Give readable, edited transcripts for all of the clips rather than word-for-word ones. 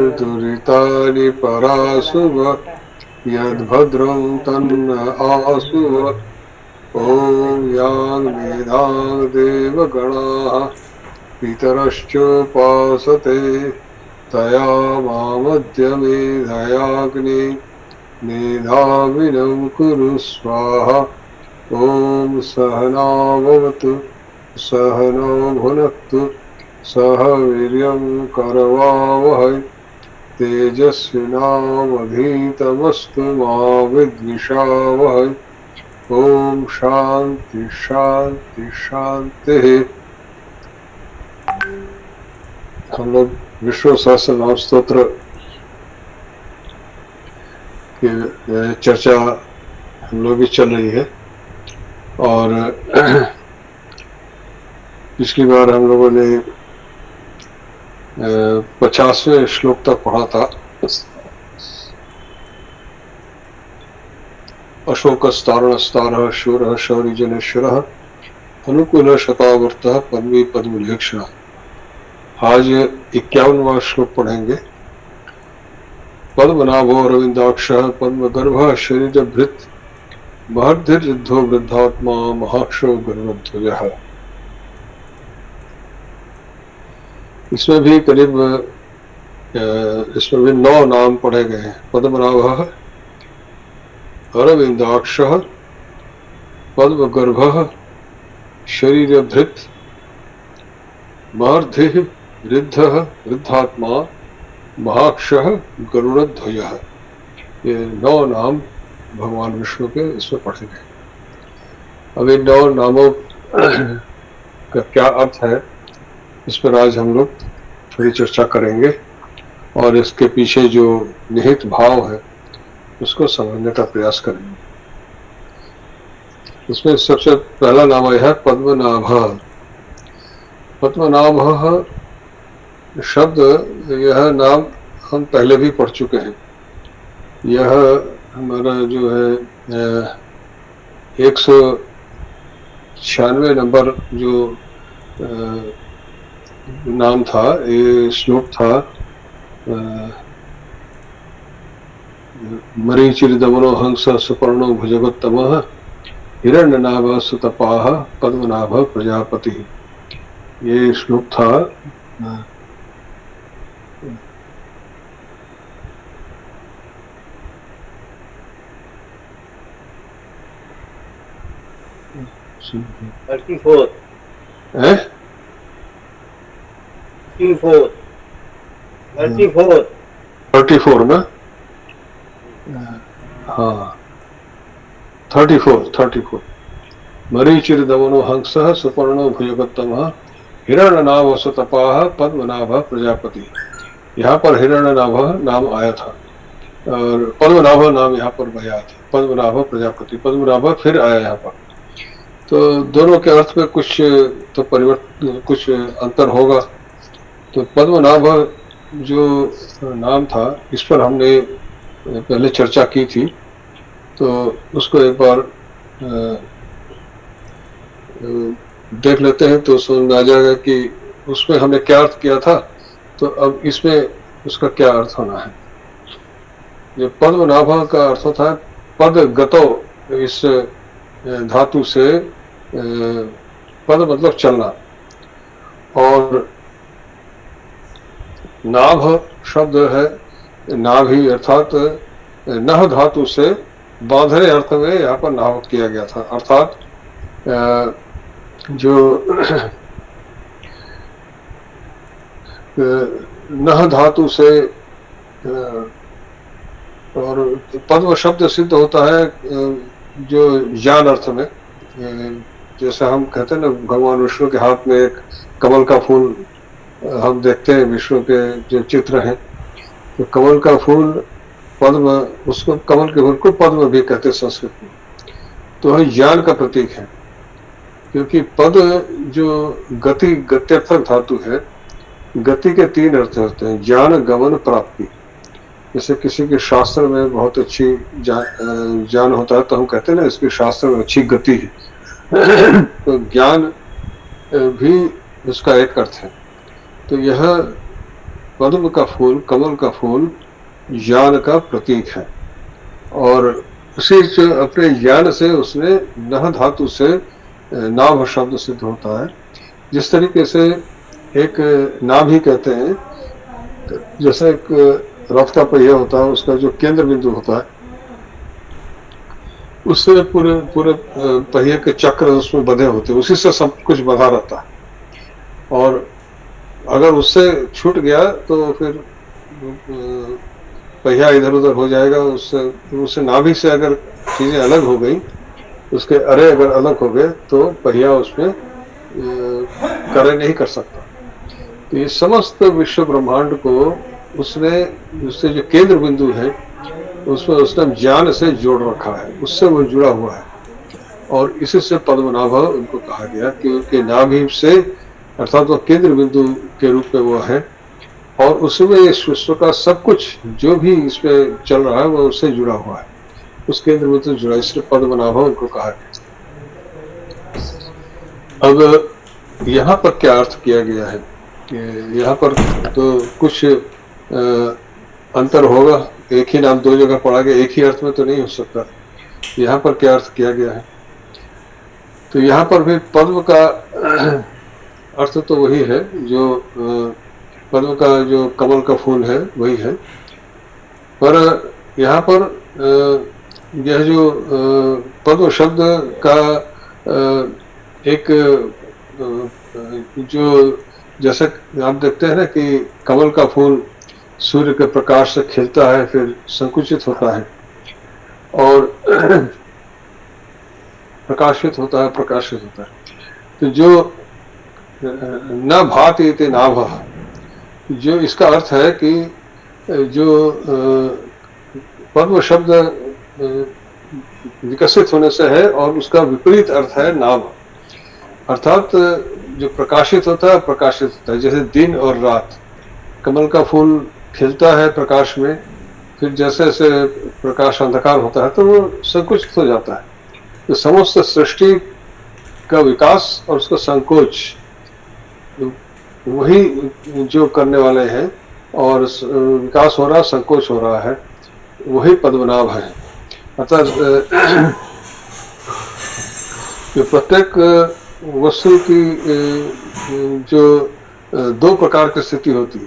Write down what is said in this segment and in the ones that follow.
दुरितानि परासुव यद्भद्रं तन्न आसुव। ॐ यां मेधां देवगणाः पितरश्चोपासते तया मामद्य मेधयाग्ने मेधाविनं कुरु स्वाहा। ॐ सहनाववतु सहनौ भुनक्तु सह वीर्यं करवावहै तेजस्विनावधीतमस्तु मा विद्विषावहै। ओम शांति शांति शांति। हम लोग विष्णु सहस्रनाम स्तोत्र की चर्चा हम लोग भी चल रही है और पिछली बार हम लोगों ने 50वें श्लोक तक पढ़ा था। अशोकस्तारणस्तारः शूरः शौरिजनेश्वरः अनुकूल शतावर्तः पद्मी पद्मलेक्षण। आज 51वां श्लोक पढ़ेंगे। पद्मनाभो अरविंदाक्षः पद्मगर्भः शरीरभृत् महर्धिर्युद्धो वृद्धात्मा महाक्षो गर्भध्वजः। इसमें भी करीब 9 नाम पढ़े गए हैं। पद्मनाभः अरविंदाक्षः पद्मगर्भः शरीरभृत् महर्धिः वृद्धः वृद्धात्मा महाक्षः गरुड़ध्वजः। ये 9 नाम भगवान विष्णु के इसमें पढ़े गए। अब इन 9 नामों का क्या अर्थ है, इस पर आज हम लोग थोड़ी चर्चा करेंगे और इसके पीछे जो निहित भाव है उसको समझने का प्रयास करेंगे। इसमें सबसे पहला नाम यह है पद्मनाभ। पद्मनाभ शब्द, यह नाम हम पहले भी पढ़ चुके हैं। यह हमारा जो है 196 नंबर जो नाम था, ये श्लोक था। मरीचिर्दमनो हंस सुपर्णो भुजगोत्तमः हिरण्यनाभ सुतपाः पद्मनाभ प्रजापति। ये श्लोक था। थर्टी फोर ना? हाँ, 34। मरीचिर्दमनो हंसः सुपर्णो भुजगोत्तमः हिरण्यनाभ सुतपाः पद्मनाभ प्रजापति। यहाँ पर हिरण्यनाभ नाम आया था और पद्मनाभ नाम यहाँ पर बया था। पद्मनाभ प्रजापति, पद्मनाभ फिर आया यहाँ पर। तो दोनों के अर्थ में कुछ तो परिवर्तन, कुछ अंतर होगा। तो पद्मनाभ जो नाम था, इस पर हमने पहले चर्चा की थी, तो उसको एक बार देख लेते हैं तो समझ में आ जाएगा कि उसमें हमने क्या अर्थ किया था। तो अब इसमें उसका क्या अर्थ होना है। ये पद्मनाभ का अर्थ होता है पद गतो, इस धातु से पद मतलब चलना, और नाभ शब्द है नाभि, अर्थात नह धातु से बांधने अर्थ में यहाँ पर नाभत किया गया था। अर्थात जो नह धातु से, और पद्म शब्द सिद्ध होता है जो ज्ञान अर्थ में। जैसे हम कहते हैं ना, भगवान विष्णु के हाथ में एक कमल का फूल हम देखते हैं, विष्णु के जो चित्र हैं, तो कमल का फूल पद्म, उसको कमल के फूल को पद्म भी कहते हैं संस्कृत में। तो यह ज्ञान का प्रतीक है, क्योंकि पद जो गति, गत्यर्थक धातु है। गति के 3 अर्थ होते हैं, ज्ञान, गमन, प्राप्ति। जैसे किसी के शास्त्र में बहुत अच्छी ज्ञान होता है तो हम कहते हैं ना, इसके शास्त्र में अच्छी गति है। तो ज्ञान भी उसका एक अर्थ है। तो यह पद्म का फूल, कमल का फूल ज्ञान का प्रतीक है। और उसी से अपने ज्ञान से उसने नह धातु से नाभ शब्द सिद्ध होता है। जिस तरीके से एक नाभि कहते हैं, जैसे एक रथ का पहिया होता है, उसका जो केंद्र बिंदु होता है, उससे पूरे पूरे पहिए के चक्र उसमें बंधे होते हैं, उसी से सब कुछ बंधा रहता है। और अगर उससे छूट गया तो फिर पहिया इधर उधर हो जाएगा। उससे नाभि से अगर चीजें अलग हो गई, उसके अरे अगर अलग हो गए, तो पहिया उसमें कार्य नहीं कर सकता। तो ये समस्त विश्व ब्रह्मांड को उससे जो केंद्र बिंदु है, उसमें उसने ज्ञान से जोड़ रखा है, उससे वो जुड़ा हुआ है। और इसी से पद्मनाभ उनको कहा गया कि उनके नाभि से, अर्थात वो केंद्र बिंदु के रूप में वो है, और उसमें इस विश्व का सब कुछ जो भी इसमें चल रहा है वो उससे जुड़ा हुआ है, उस केंद्र बिंदु से जुड़ा, इसलिए पद्मनाभ उनको कहा गया। अब यहाँ पर क्या अर्थ किया गया है? यहाँ पर तो कुछ अंतर होगा, एक ही नाम दो जगह पढ़ा गया, एक ही अर्थ में तो नहीं हो सकता। यहाँ पर क्या अर्थ किया गया है? तो यहाँ पर भी पद्म का अर्थ तो वही है, जो पद्म का जो कमल का फूल है वही है। पर यहाँ पर यह जो पद्म शब्द का एक जो, जैसे आप देखते हैं ना कि कमल का फूल सूर्य के प्रकाश से खिलता है, फिर संकुचित होता है और प्रकाशित होता है। तो जो न भाति इति नाभः, जो इसका अर्थ है कि जो पद्म शब्द विकसित होने से है, और उसका विपरीत अर्थ है नाभ, अर्थात जो प्रकाशित होता है, जैसे दिन और रात। कमल का फूल खिलता है प्रकाश में, फिर जैसे जैसे प्रकाश अंधकार होता है तो वो संकुचित हो जाता है। तो समस्त सृष्टि का विकास और उसका संकोच वही जो करने वाले हैं, और विकास हो रहा, संकोच हो रहा है, वही पद्मनाभ है। अर्थात प्रत्येक वस्तु की जो दो प्रकार की स्थिति होती है,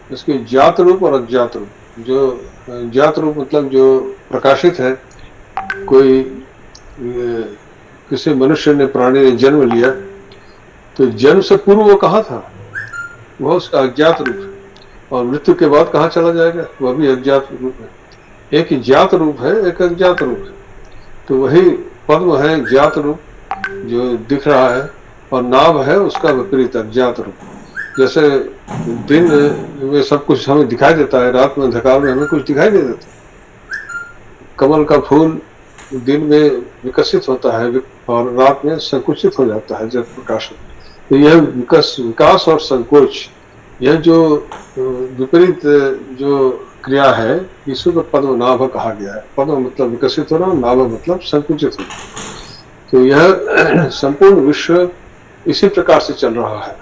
इसकी ज्ञात रूप और अज्ञात रूप। जो ज्ञात रूप मतलब जो प्रकाशित है, कोई किसी मनुष्य ने, प्राणी ने जन्म लिया, तो जन्म से पूर्व वो कहाँ था, वह उसका अज्ञात रूप है। और मृत्यु के बाद कहाँ चला जाएगा, वह भी अज्ञात रूप है। एक ज्ञात रूप है, एक अज्ञात रूप है। तो वही पद्म है ज्ञात रूप जो दिख रहा है, और नाभ है उसका विपरीत अज्ञात रूप। जैसे दिन में सब कुछ हमें दिखाई देता है, रात में अंधकार में हमें कुछ दिखाई नहीं देता। कमल का फूल दिन में विकसित होता है और रात में संकुचित हो जाता है जब प्रकाश। तो यह विकास और संकोच, यह जो विपरीत जो क्रिया है, इसको पद्मनाभ कहा गया है। पद्म मतलब विकसित होना, नाभ मतलब संकुचित होना। तो यह संपूर्ण विश्व इसी प्रकार से चल रहा है।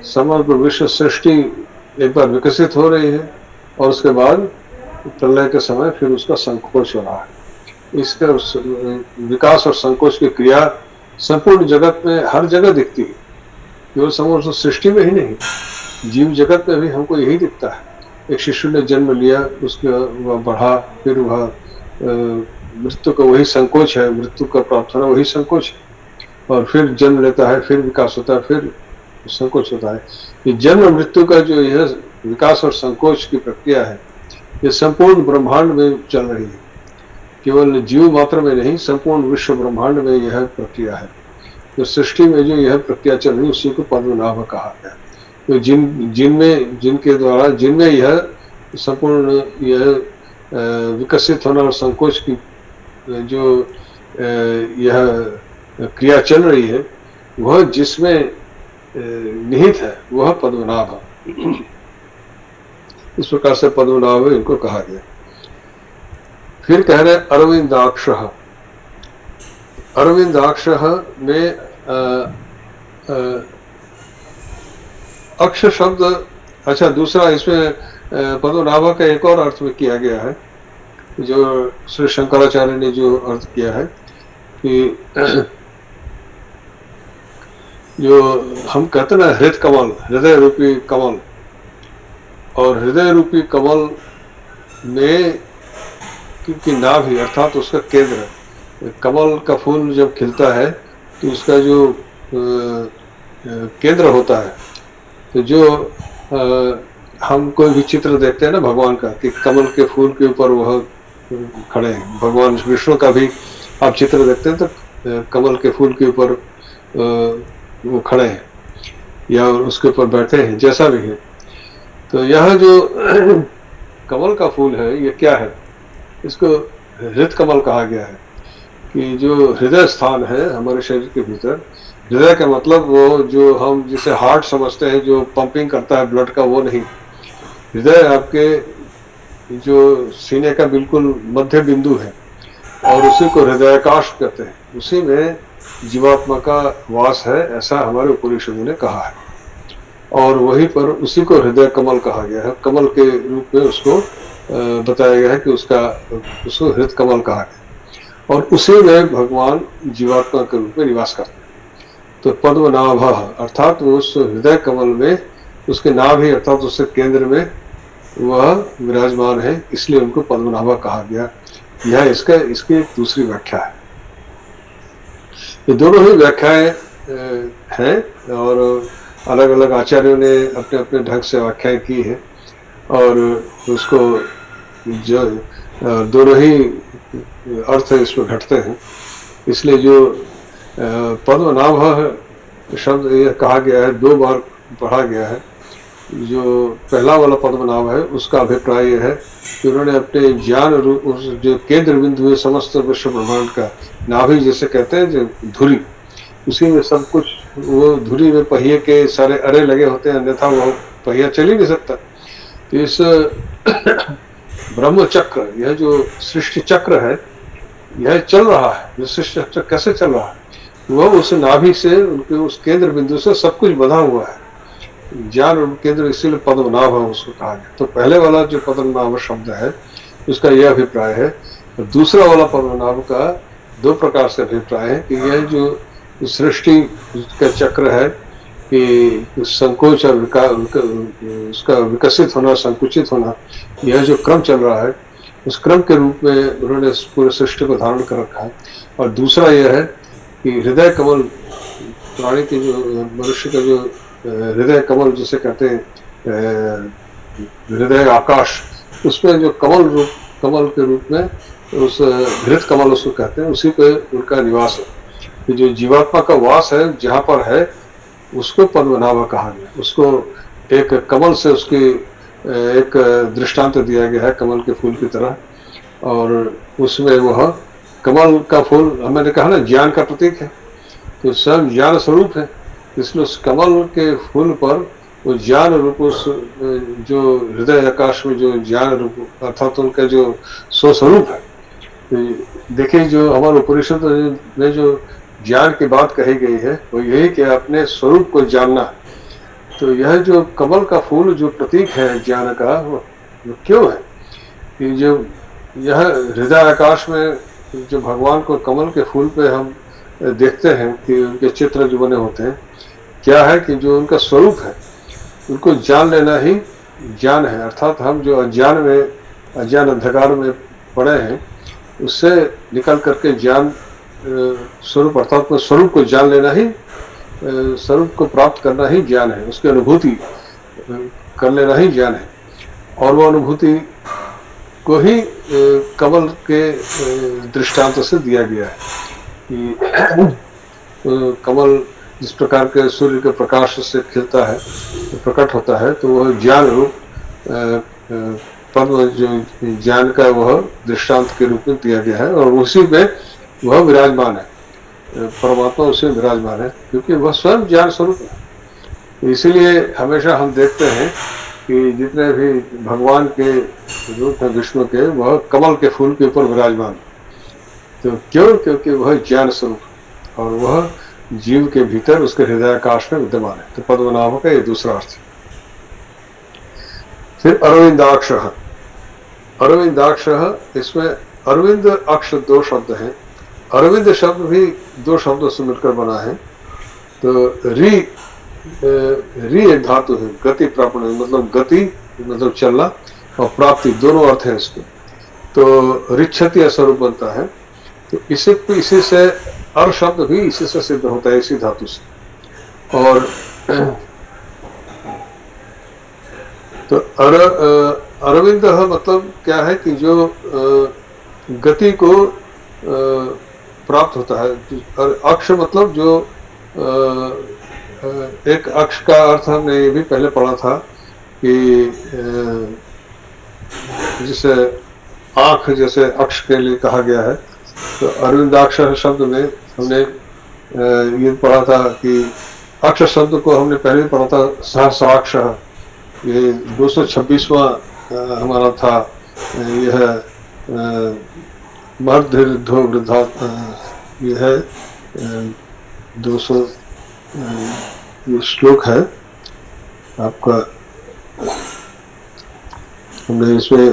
समग्र विश्व सृष्टि एक बार विकसित हो रही है, और उसके बाद प्रलय के समय फिर उसका संकोच हो रहा है। इसके विकास और संकोच की क्रिया संपूर्ण जगत में हर जगह दिखती है, केवल समग्र सृष्टि में ही नहीं, जीव जगत में भी हमको यही दिखता है। एक शिशु ने जन्म लिया, उसके वह बढ़ा, फिर वह मृत्यु का वही संकोच है, मृत्यु का प्राप्त होना वही संकोच है, और फिर जन्म लेता है, फिर विकास होता है, फिर संकोच होता है। ये जन्म मृत्यु का जो यह विकास और संकोच की प्रक्रिया है, ये संपूर्ण ब्रह्मांड में चल रही है। केवल जीव मात्र में नहीं, संपूर्ण विश्व ब्रह्मांड में यह प्रक्रिया है। तो सृष्टि में जो यह प्रक्रिया चल रही है, उसी को पद्मनाभ कहा गया। तो जिनमें यह संपूर्ण यह विकसित होना और संकोच की जो यह क्रिया चल रही है, वह जिसमें निहित है, वह पद्मनाभ। इस प्रकार से पद्मनाभ इनको कहा गया। फिर कह रहे अरविंदाक्ष। अरविंदाक्ष में अक्ष शब्द अच्छा, दूसरा इसमें पद्मनाभ का एक और अर्थ में किया गया है, जो श्री शंकराचार्य ने जो अर्थ किया है कि जो हम कहते हैं ना हृदय कमल, हृदय रूपी कमल, और हृदय रूपी कमल में की नाभि अर्थात उसका केंद्र, कमल का फूल जब खिलता है तो उसका जो केंद्र होता है, तो जो हम कोई भी चित्र देखते हैं ना भगवान का कि कमल के फूल के ऊपर वह खड़े हैं, भगवान विष्णु का भी आप चित्र देखते हैं तो कमल के फूल के ऊपर वो खड़े हैं या उसके ऊपर बैठे हैं, जैसा भी है। तो यह जो कमल का फूल है ये क्या है, इसको हृदय कमल कहा गया है कि जो हृदय स्थान है हमारे शरीर के भीतर, हृदय का मतलब वो जो हम जिसे हार्ट समझते हैं, जो पंपिंग करता है ब्लड का, वो नहीं। हृदय आपके जो सीने का बिल्कुल मध्य बिंदु है और उसी को हृदयाकाश कहते हैं, उसी में जीवात्मा का वास है, ऐसा हमारे उपनिषदों ने कहा है। और वहीं पर उसी को हृदय कमल कहा गया है, कमल के रूप में उसको बताया गया है कि उसको हृदय कमल कहा गया, और उसी में भगवान जीवात्मा के रूप में निवास करते हैं। तो पद्मनाभ अर्थात वो उस हृदय कमल में, उसके नाभि अर्थात उसके केंद्र में वह विराजमान है, इसलिए उनको पद्मनाभ कहा गया। यह इसकी एक दूसरी व्याख्या है। ये दोनों ही व्याख्याएं हैं और अलग अलग आचार्यों ने अपने अपने ढंग से व्याख्याएं की है, और उसको जो दोनों ही अर्थ इसमें घटते हैं। इसलिए जो पद्मनाभ शब्द यह कहा गया है, 2 बार पढ़ा गया है। जो पहला वाला पद्मनाभ है उसका अभिप्राय यह है कि उन्होंने अपने ज्ञान रूप, उस जो केंद्र बिंदु है समस्त विश्व ब्रह्मांड का, नाभि जिसे कहते हैं जो धुरी, उसी में सब कुछ, वो धुरी में पहिए के सारे अरे लगे होते हैं, अन्यथा वो पहिया चल ही नहीं सकता। तो इस ब्रह्म चक्र, यह जो सृष्टि चक्र है, यह चल रहा है। जो सृष्टि चक्र कैसे चल रहा है, वह उस नाभि से, उनके उस केंद्र बिंदु से सब कुछ बंधा हुआ है, ज्ञान केंद्र, इसीलिए पद्मनाभ उसको कहा गया। तो पहले वाला जो पद्मनाभ शब्द है उसका यह अभिप्राय है, और दूसरा वाला पद्मनाभ का 2 प्रकार से अभिप्राय है कि यह जो सृष्टि का चक्र है कि संकोच और उसका विकसित होना, संकुचित होना, यह जो क्रम चल रहा है, उस क्रम के रूप में उन्होंने पूरे सृष्टि को धारण कर रखा है। और दूसरा यह है कि हृदय कमल, प्राणी के जो, मनुष्य का जो हृदय कमल जिसे कहते हैं, हृदय आकाश, उसमें जो कमल के रूप में उस हृदय कमल उसको कहते हैं, उसी पे उनका निवास है। कि जो जीवात्मा का वास है जहाँ पर है, उसको पद्मनाभ कहा गया। उसको एक कमल से उसकी एक दृष्टांत दिया गया है, कमल के फूल की तरह, और उसमें वह कमल का फूल, मैंने कहा ना, ज्ञान का प्रतीक है, तो सब ज्ञान स्वरूप है। इसलिए उस कमल के फूल पर वो ज्ञान रूप, उस जो हृदय आकाश में जो ज्ञान रूप अर्थात उनका जो स्वस्वरूप है। देखिए, जो हमारे उपनिषद में जो ज्ञान की बात कही गई है वो यही कि अपने स्वरूप को जानना। तो यह जो कमल का फूल जो प्रतीक है ज्ञान का, वो क्यों है कि जो यह हृदय आकाश में जो भगवान को कमल के फूल पे हम देखते हैं कि उनके चित्र जो बने होते हैं, क्या है कि जो उनका स्वरूप है उनको जान लेना ही ज्ञान है। अर्थात हम जो अज्ञान अंधकार में पड़े हैं, उससे निकल करके ज्ञान स्वरूप अर्थात स्वरूप को जान लेना ही, स्वरूप को प्राप्त करना ही ज्ञान है, उसकी अनुभूति कर लेना ही ज्ञान है। और वो अनुभूति को ही कमल के दृष्टांत से दिया गया है कि कमल जिस प्रकार के सूर्य के प्रकाश से खिलता है, प्रकट होता है, तो वह ज्ञान रूप पद्म जो ज्ञान का वह दृष्टांत के रूप में दिया गया है, और उसी में वह विराजमान है, परमात्मा उसी में विराजमान है, क्योंकि वह स्वयं ज्ञान स्वरूप है। इसीलिए हमेशा हम देखते हैं कि जितने भी भगवान के रूप हैं विष्णु के, वह कमल के फूल के ऊपर विराजमान। तो क्यों? क्योंकि वह ज्ञान स्वरूप और वह जीव के भीतर उसके हृदयाकाश में विद्यमान है। तो पद्मनाभ का ये दूसरा अर्थ है। फिर अरविंदाक्ष, अरविंदाक्ष, इसमें अरविंद अक्ष दो शब्द हैं। अरविंद शब्द भी दो शब्दों से मिलकर बना है। तो री री एक धातु है, गति प्राप्त, मतलब गति मतलब चलना, और प्राप्ति दोनों अर्थ है इसके। तो रिच्छति स्वरूप बनता है। तो इसी से अर शब्द भी इसी से सिद्ध होता है, इसी धातु से। और तो अरविंद मतलब क्या है कि जो गति को प्राप्त होता है। और अक्ष मतलब जो एक अक्ष का अर्थ हमने ये भी पहले पढ़ा था कि जिसे आंख जैसे अक्ष के लिए कहा गया है। तो अरविंदाक्ष शब्द में हमने ये पढ़ा था कि अक्ष शब्द को हमने पहले पढ़ा था सहस्राक्ष, ये 226वां हमारा था। यह मर्धो वृद्धा, यह है 200 ये श्लोक है आपका। हमने इसमें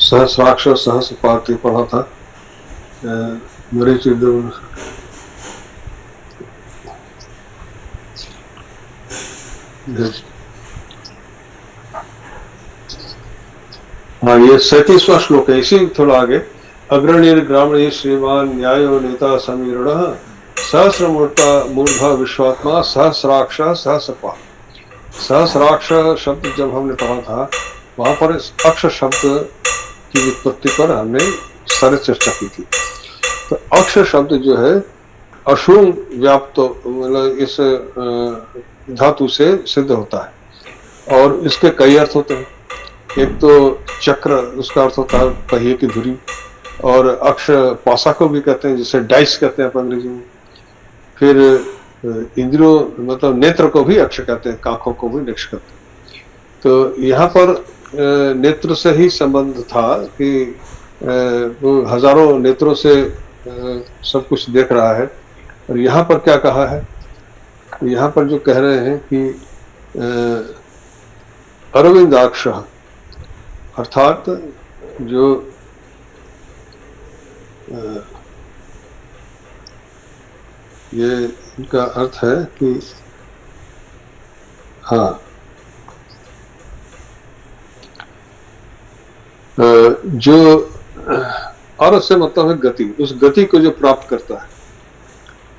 सहस्राक्ष सहस्र पाठ पढ़ा था। हाँ, ये 37वां श्लोक है। इसी थोड़ा आगे, अग्रणीर ग्रामीण श्रीमान न्यायो नेता समीरण सहस्र मूर्धा विश्वात्मा सहस्राक्ष सहस्रपा। सहस्राक्ष शब्द जब हमने पढ़ा था, वहां पर अक्ष शब्द की उत्पत्ति पर हमने सारी चर्चा की थी। तो अक्ष शब्द जो है अशुंग व्याप्त, मतलब इस धातु से सिद्ध होता है। और इसके कई अर्थ होते हैं। एक तो चक्र, उसका अर्थ होता है पहिए की धुरी। और अक्ष पासा को भी कहते हैं, जिसे डाइस कहते हैं अंग्रेजी में। फिर इंद्रियों मतलब नेत्र को भी अक्ष कहते हैं, आंखों को भी नेत्र कहते हैं। तो यहाँ पर नेत्र से ही संबंध था कि वो हजारों नेत्रों से सब कुछ देख रहा है। और यहाँ पर क्या कहा है, यहाँ पर जो कह रहे हैं कि अरविंदाक्ष, अर्थात जो ये इनका अर्थ है कि हाँ, जो अर्थ से मतलब है गति, उस गति को जो प्राप्त करता है।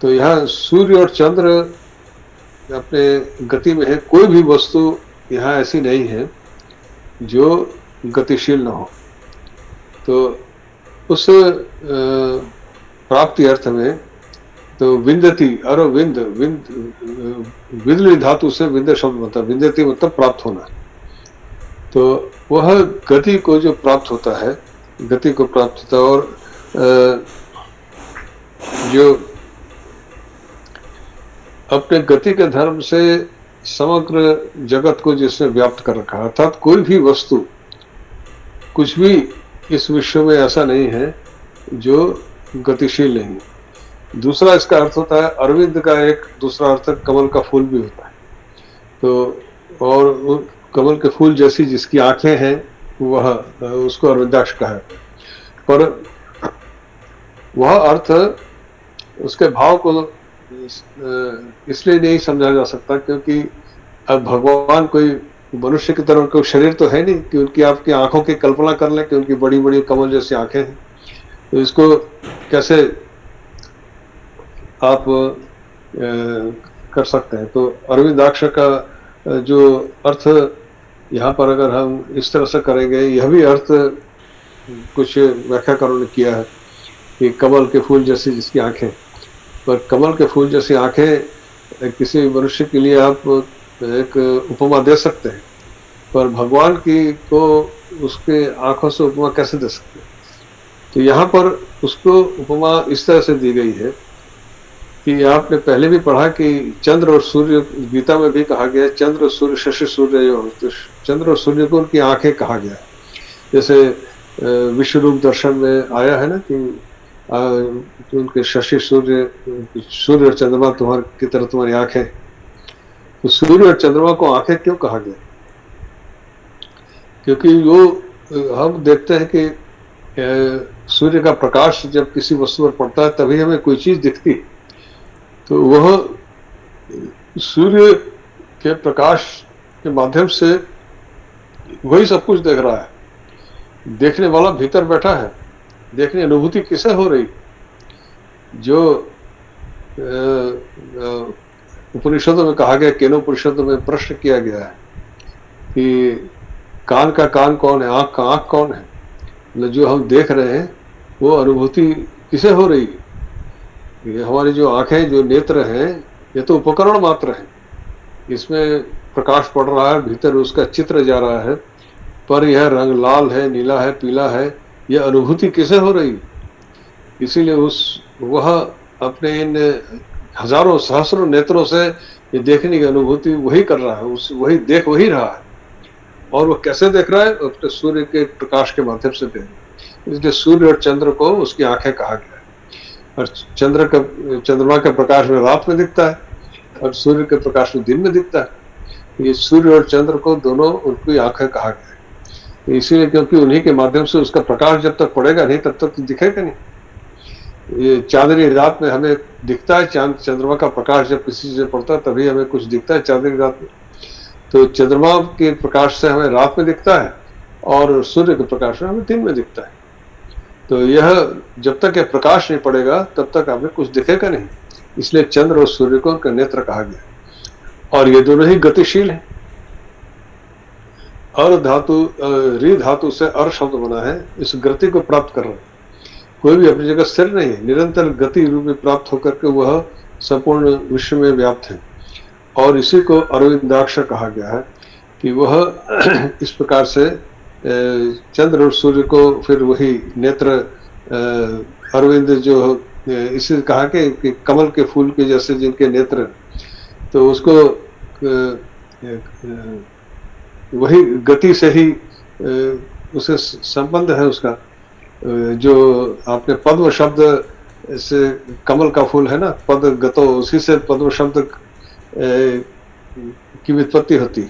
तो यहाँ सूर्य और चंद्र अपने गति में है। कोई भी वस्तु यहाँ ऐसी नहीं है जो गतिशील न हो। तो उस प्राप्ति अर्थ में तो विंदती, अरे विंदली धातु से विंद शब्द मतलब, विंदती मतलब प्राप्त होना। तो वह गति को जो प्राप्त होता है, गति को प्राप्त होता है। और जो अपने गति के धर्म से समग्र जगत को जिसने व्याप्त कर रखा है, अर्थात कोई भी वस्तु, कुछ भी इस विश्व में ऐसा नहीं है जो गतिशील नहीं। दूसरा इसका अर्थ होता है, अरविंद का एक दूसरा अर्थ कमल का फूल भी होता है। तो और कमल के फूल जैसी जिसकी आंखें हैं, वह उसको अरविंदाक्ष कहा है। पर वह अर्थ, उसके भाव को इसलिए नहीं समझा जा सकता क्योंकि अब भगवान कोई मनुष्य की तरह कोई शरीर तो है नहीं कि उनकी आपकी आंखों की कल्पना कर लें कि उनकी बड़ी बड़ी कमल जैसी आंखें हैं। तो इसको कैसे आप कर सकते हैं। तो अरविंदाक्ष का जो अर्थ यहाँ पर अगर हम इस तरह से करेंगे, यह भी अर्थ कुछ व्याख्याकारों ने किया है कि कमल के फूल जैसी जिसकी आंखें। पर कमल के फूल जैसी आंखें किसी मनुष्य के लिए आप एक उपमा दे सकते हैं, पर भगवान की को उसके आंखों से उपमा कैसे दे सकते हैं। तो यहाँ पर उसको उपमा इस तरह से दी गई है कि आपने पहले भी पढ़ा कि चंद्र और सूर्य, गीता में भी कहा गया चंद्र सूर्य शशि सूर्य, तो चंद्र और सूर्य को उनकी आंखें कहा गया। जैसे विश्व रूप दर्शन में आया है ना कि उनके शशि सूर्य, सूर्य और चंद्रमा तुम्हारी की तरह तुम्हारी आंखें। तो सूर्य और चंद्रमा को आंखें क्यों कहा गया? क्योंकि वो हम देखते हैं कि सूर्य का प्रकाश जब किसी वस्तु पर पड़ता है तभी हमें कोई चीज दिखती है। तो वह सूर्य के प्रकाश के माध्यम से वही सब कुछ देख रहा है। देखने वाला भीतर बैठा है। देखने अनुभूति किसे हो रही, जो उपनिषदों में कहा गया, केनोपनिषदों में प्रश्न किया गया है कि कान का कान कौन है, आंख का आंख कौन है। मतलब जो हम देख रहे हैं वो अनुभूति किसे हो रही है। ये हमारी जो आंखें, जो नेत्र हैं, ये तो उपकरण मात्र है। इसमें प्रकाश पड़ रहा है, भीतर उसका चित्र जा रहा है, पर यह रंग लाल है, नीला है, पीला है, यह अनुभूति किसे हो रही। इसीलिए वह अपने इन हजारों सहस्रों नेत्रों से ये देखने की अनुभूति वही कर रहा है, वही देख वही रहा है। और वो कैसे देख रहा है, अपने सूर्य के प्रकाश के माध्यम से देख रहा है। इसलिए सूर्य और चंद्र को उसकी आंखें कहा गया है। और चंद्रमा के प्रकाश में रात में दिखता है और सूर्य के प्रकाश में दिन में दिखता है। ये सूर्य और चंद्र को दोनों उनकी आंखें कहा गया है। इसीलिए क्योंकि उन्हीं के माध्यम से उसका प्रकाश जब तक पड़ेगा नहीं तब तक तो दिखेगा नहीं। ये चांदनी रात में हमें दिखता है, चंद्रमा का प्रकाश जब किसी से पड़ता है तभी हमें कुछ दिखता है चांदनी रात में। तो चंद्रमा के प्रकाश से हमें रात में दिखता है और सूर्य के प्रकाश में हमें दिन में दिखता है। तो यह जब तक यह प्रकाश नहीं पड़ेगा तब तक हमें कुछ दिखेगा नहीं। इसलिए चंद्र और सूर्य को उनका नेत्र कहा गया। और ये दोनों ही गतिशील है। री धातु से अर शब्द बना है। इस गति को प्राप्त कर रहे हैं। कोई भी अपनी जगह स्थिर नहीं है, निरंतर गति रूप में प्राप्त होकर के वह संपूर्ण विश्व में व्याप्त है। और इसी को अरविंदाक्ष कहा गया है कि वह इस प्रकार से चंद्र और सूर्य को फिर वही नेत्र अरविंद जो इसे कहा कि कमल के फूल के जैसे जिनके नेत्र, तो उसको वही गति से ही उसे संबंध है उसका। जो आपने पद्म शब्द से, कमल का फूल है ना, पद गतो, उसी से पद्म शब्द की व्युत्पत्ति होती।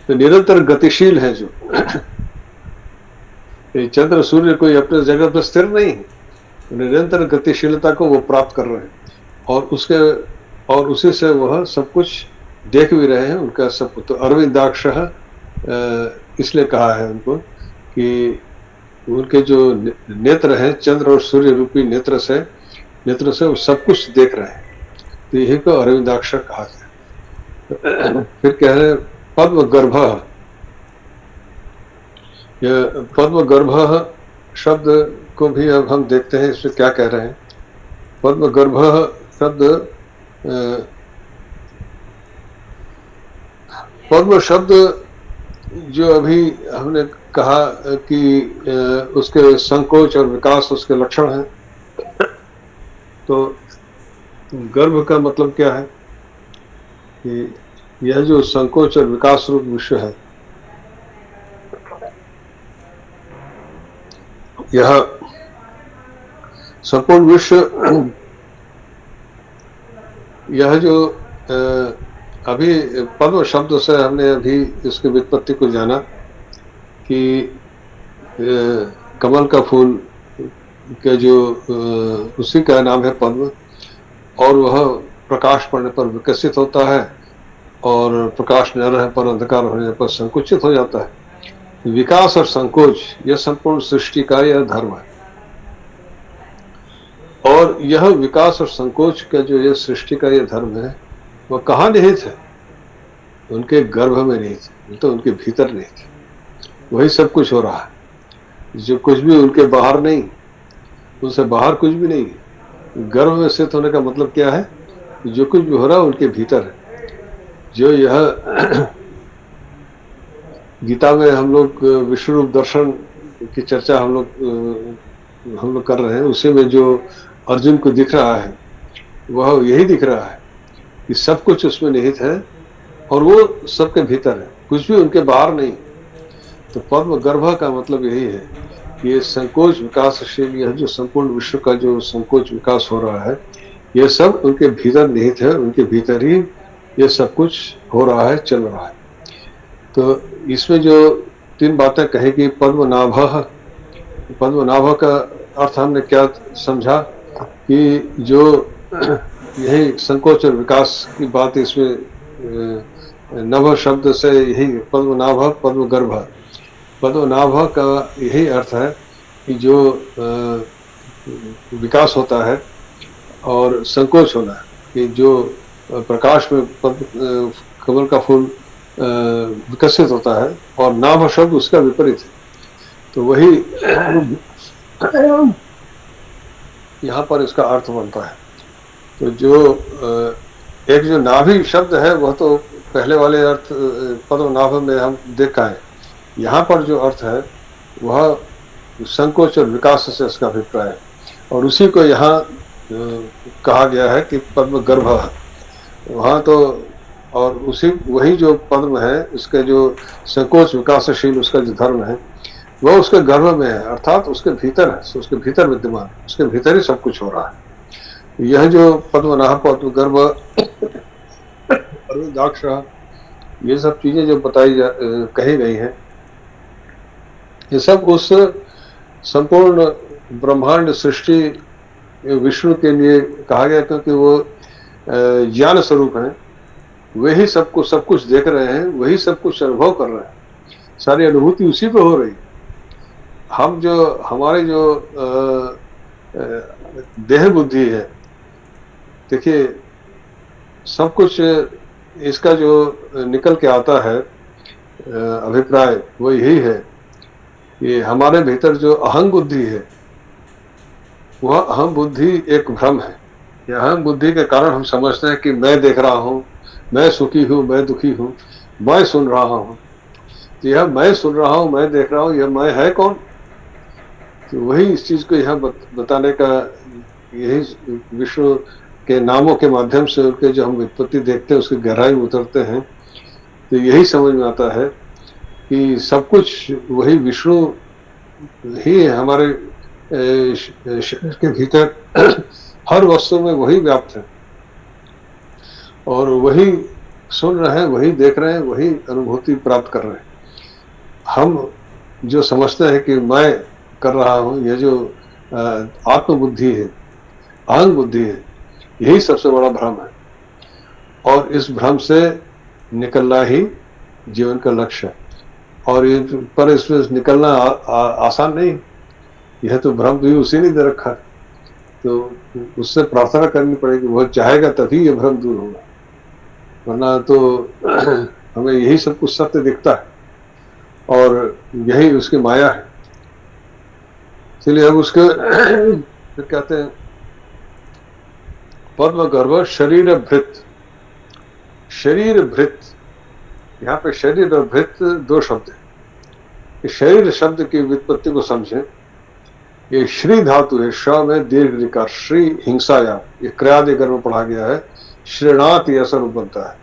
तो निरंतर गतिशील है जो चंद्र सूर्य कोई अपने जगह पर स्थिर नहीं है, निरंतर गतिशीलता को वो प्राप्त कर रहे हैं और उसी से वह सब कुछ देख भी रहे हैं उनका सब। तो अरविंदाक्ष इसलिए कहा है उनको कि उनके जो नेत्र हैं, चंद्र और सूर्य रूपी नेत्र से वो सब कुछ देख रहे हैं। तो यही को अरविंदाक्ष कहा गया। फिर कह रहे पद्म गर्भ। यह पद्म गर्भ शब्द को भी अब हम देखते हैं इसमें क्या कह रहे हैं। पद्म गर्भ शब्द, पद्म शब्द जो अभी हमने कहा कि उसके संकोच और विकास उसके लक्षण हैं। तो गर्भ का मतलब क्या है कि यह जो संकोच और विकास रूप विश्व है, यह संपूर्ण विश्व, यह जो अभी पद्म शब्द से हमने अभी इसकी व्युत्पत्ति को जाना कि कमल का फूल के जो उसी का नाम है पद्म, और वह प्रकाश पड़ने पर विकसित होता है और प्रकाश न रहने पर, अंधकार होने पर संकुचित हो जाता है। विकास और संकोच यह संपूर्ण सृष्टि का यह धर्म है। और यह विकास और संकोच का जो यह सृष्टि का यह धर्म है, वह कहाँ निहित है? उनके गर्भ में निहित है, तो उनके भीतर निहित है। वही सब कुछ हो रहा है। जो कुछ भी उनके बाहर नहीं, उनसे बाहर कुछ भी नहीं। गर्भ में स्थित होने का मतलब क्या है? जो कुछ भी हो रहा है उनके भीतर है। जो यह गीता में हम लोग विश्व रूप दर्शन की चर्चा हम लोग कर रहे हैं, उसी में जो अर्जुन को दिख रहा है वह यही दिख रहा है कि सब कुछ उसमें निहित है और वो सबके भीतर है, कुछ भी उनके बाहर नहीं। तो पद्म गर्भ का मतलब यही है कि ये संकोच विकासशील, यह जो संपूर्ण विश्व का जो संकोच विकास हो रहा है, ये सब उनके भीतर निहित है। उनके भीतर ही ये सब कुछ हो रहा है, चल रहा है। तो इसमें जो तीन बातें कही कि पद्मनाभः। पद्मनाभ का अर्थ हमने क्या समझा कि जो यही संकोच और विकास की बात इसमें नभ शब्द से यही पद्मनाभ पद्मगर्भ। पद्मनाभ का यही अर्थ है कि जो विकास होता है और संकोच होना है, कि जो प्रकाश में कमल का फूल विकसित होता है और नाभ शब्द उसका विपरीत है। तो वही यहाँ पर इसका अर्थ बनता है। तो जो एक जो नाभि शब्द है वह तो पहले वाले अर्थ पद्मनाभ में हम देखा है। यहाँ पर जो अर्थ है वह संकोच और विकास से इसका अभिप्राय है, और उसी को यहाँ कहा गया है कि पद्म गर्भ। वहाँ तो और उसी वही जो पद्म है उसके जो संकोच विकासशील उसका जो धर्म है वह उसके गर्भ में है, अर्थात उसके भीतर है, उसके भीतर विद्यमान, उसके भीतर ही सब कुछ हो रहा है। यह जो पद्मनाभ पद्म गर्भ अरविंदाक्ष ये सब चीजें जो कही गई हैं, ये सब उस संपूर्ण ब्रह्मांड सृष्टि विष्णु के लिए कहा गया, क्योंकि वो ज्ञान स्वरूप है। वही सब कुछ देख रहे हैं, वही सब कुछ अनुभव कर रहे हैं, सारी अनुभूति उसी पे हो रही। हम जो हमारे जो देह बुद्धि है, देखिए सब कुछ इसका जो निकल के आता है अभिप्राय वो यही है कि हमारे भीतर जो अहम बुद्धि है वह अहम बुद्धि एक भ्रम है। यह अहम बुद्धि के कारण हम समझते हैं कि मैं देख रहा हूँ, मैं सुखी हूँ, मैं दुखी हूँ, मैं सुन रहा हूँ। तो यह मैं सुन रहा हूँ, मैं देख रहा हूँ, यह मैं है कौन? तो वही इस चीज को यहाँ बताने का यही विष्णु के नामों के माध्यम से उनके जो हम व्युत्पत्ति देखते हैं उसकी गहराई में उतरते हैं, तो यही समझ में आता है कि सब कुछ वही विष्णु ही है हमारे शरीर के भीतर हर वस्तु में वही व्याप्त है, और वही सुन रहे हैं, वही देख रहे हैं, वही अनुभूति प्राप्त कर रहे हैं। हम जो समझते हैं कि मैं कर रहा हूँ, यह जो आत्मबुद्धि है, अहंग बुद्धि है, यही सबसे बड़ा भ्रम है, और इस भ्रम से निकलना ही जीवन का लक्ष्य है। और ये पर इसमें निकलना आसान नहीं, यह तो भ्रम भी उसी ने दे रखा है, तो उससे प्रार्थना करनी पड़ेगी, वह चाहेगा तभी ये भ्रम दूर होगा, वरना तो हमें यही सब कुछ सत्य दिखता है और यही उसकी माया है। इसलिए अब उसके फिर कहते हैं पद्म गर्भ शरीर भृत। शरीर भृत, यहाँ पे शरीर और भृत दो शब्द है। शरीर शब्द की व्युत्पत्ति को समझें। ये श्री धातु है, श में दीर्घ लिखा, श्री हिंसाया, ये क्रियादि कर्म में पढ़ा गया है। श्रीणाति ऐसा रूप बनता है।